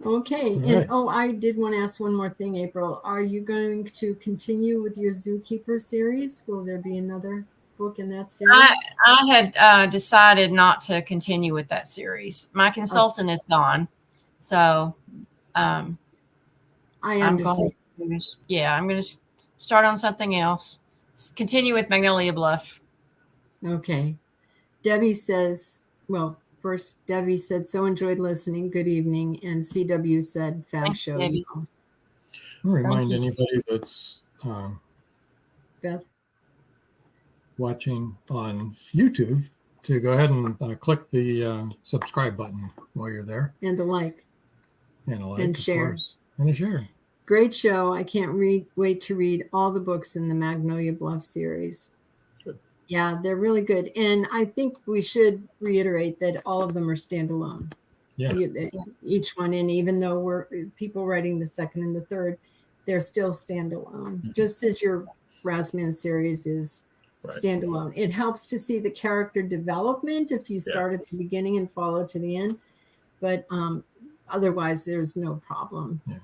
Okay.
All
And
right.
I did want to ask one more thing, April. Are you going to continue with your Zookeeper series? Will there be another book in that series?
I had decided not to continue with that series. My consultant is gone, so
I
I'm
understand.
going to, I'm going to start on something else. Continue with Magnolia Bluff.
Okay. Debbie says, well, first Debbie said, so enjoyed listening. Good evening. And CW said, fab
Thanks,
show.
Debbie.
I'll remind
you.
anybody that's
Beth.
watching on YouTube to go ahead and click the subscribe button while you're there,
And the like.
and a like,
And
of
share.
course. And a share.
Great show. I can't wait to read all the books in the Magnolia Bluff series.
Good.
Yeah, they're really good. And I think we should reiterate that all of them are standalone.
Yeah.
Each one, and even though we're people writing the second and the third, they're still standalone. Just as your Rasman series is standalone. It helps to see the character development if you start at the beginning and follow to the end. But otherwise, there's no problem.
Yeah.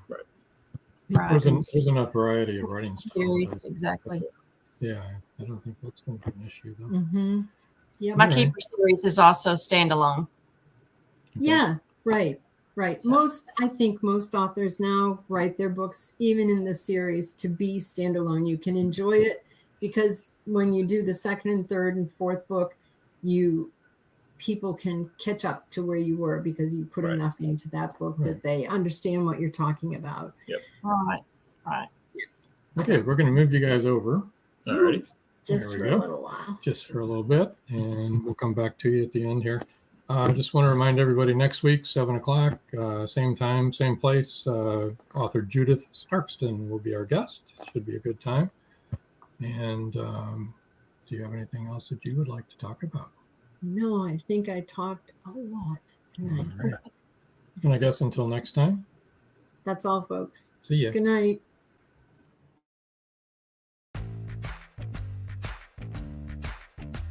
Right.
There's enough variety of writing styles.
Series, exactly.
Yeah, I don't think that's going to be an issue, though.
Mm-hmm. Yeah.
My
All right.
Keeper series is also standalone.
Yeah, right. I think most authors now write their books, even in the series, to be standalone. You can enjoy it because when you do the second and third and fourth book, people can catch up to where you were because you put enough into that book that they understand what you're talking about.
Yep.
Right.
Okay, we're going to move you guys over
All right.
Just
There
for
we
a
go.
little while.
just for a little bit, and we'll come back to you at the end here. I just want to remind everybody next week, 7 o'clock, same time, same place. Author Judith Starkston will be our guest. Should be a good time. And do you have anything else that you would like to talk about?
No, I think I talked a lot tonight.
All right. And I guess until next time,
That's all, folks.
see ya.
Good night.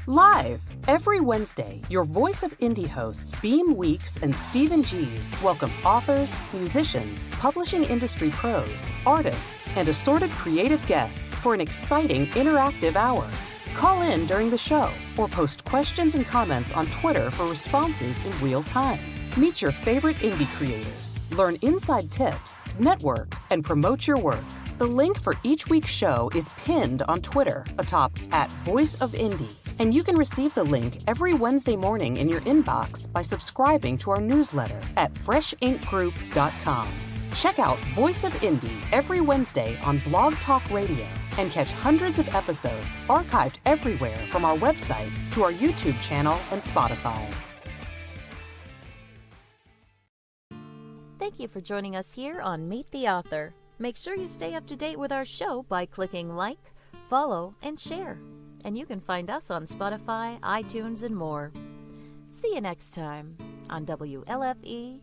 Live every Wednesday, your Voice of Indie hosts Beam Weeks and Stephen Gees welcome authors, musicians, publishing industry pros, artists, and assorted creative guests for an exciting interactive hour. Call in during the show or post questions and comments on Twitter for responses in real time. Meet your favorite indie creators, learn inside tips, network, and promote your work. The link for each week's show is pinned on Twitter atop @VoiceOfIndie, and you can receive the link every Wednesday morning in your inbox by subscribing to our newsletter at freshinkgroup.com. Check out Voice of Indie every Wednesday on Blog Talk Radio and catch hundreds of episodes archived everywhere from our websites to our YouTube channel and Spotify.
Thank you for joining us here on Meet the Author. Make sure you stay up to date with our show by clicking like, follow, and share. And you can find us on Spotify, iTunes, and more. See you next time on WLFE-DV.com.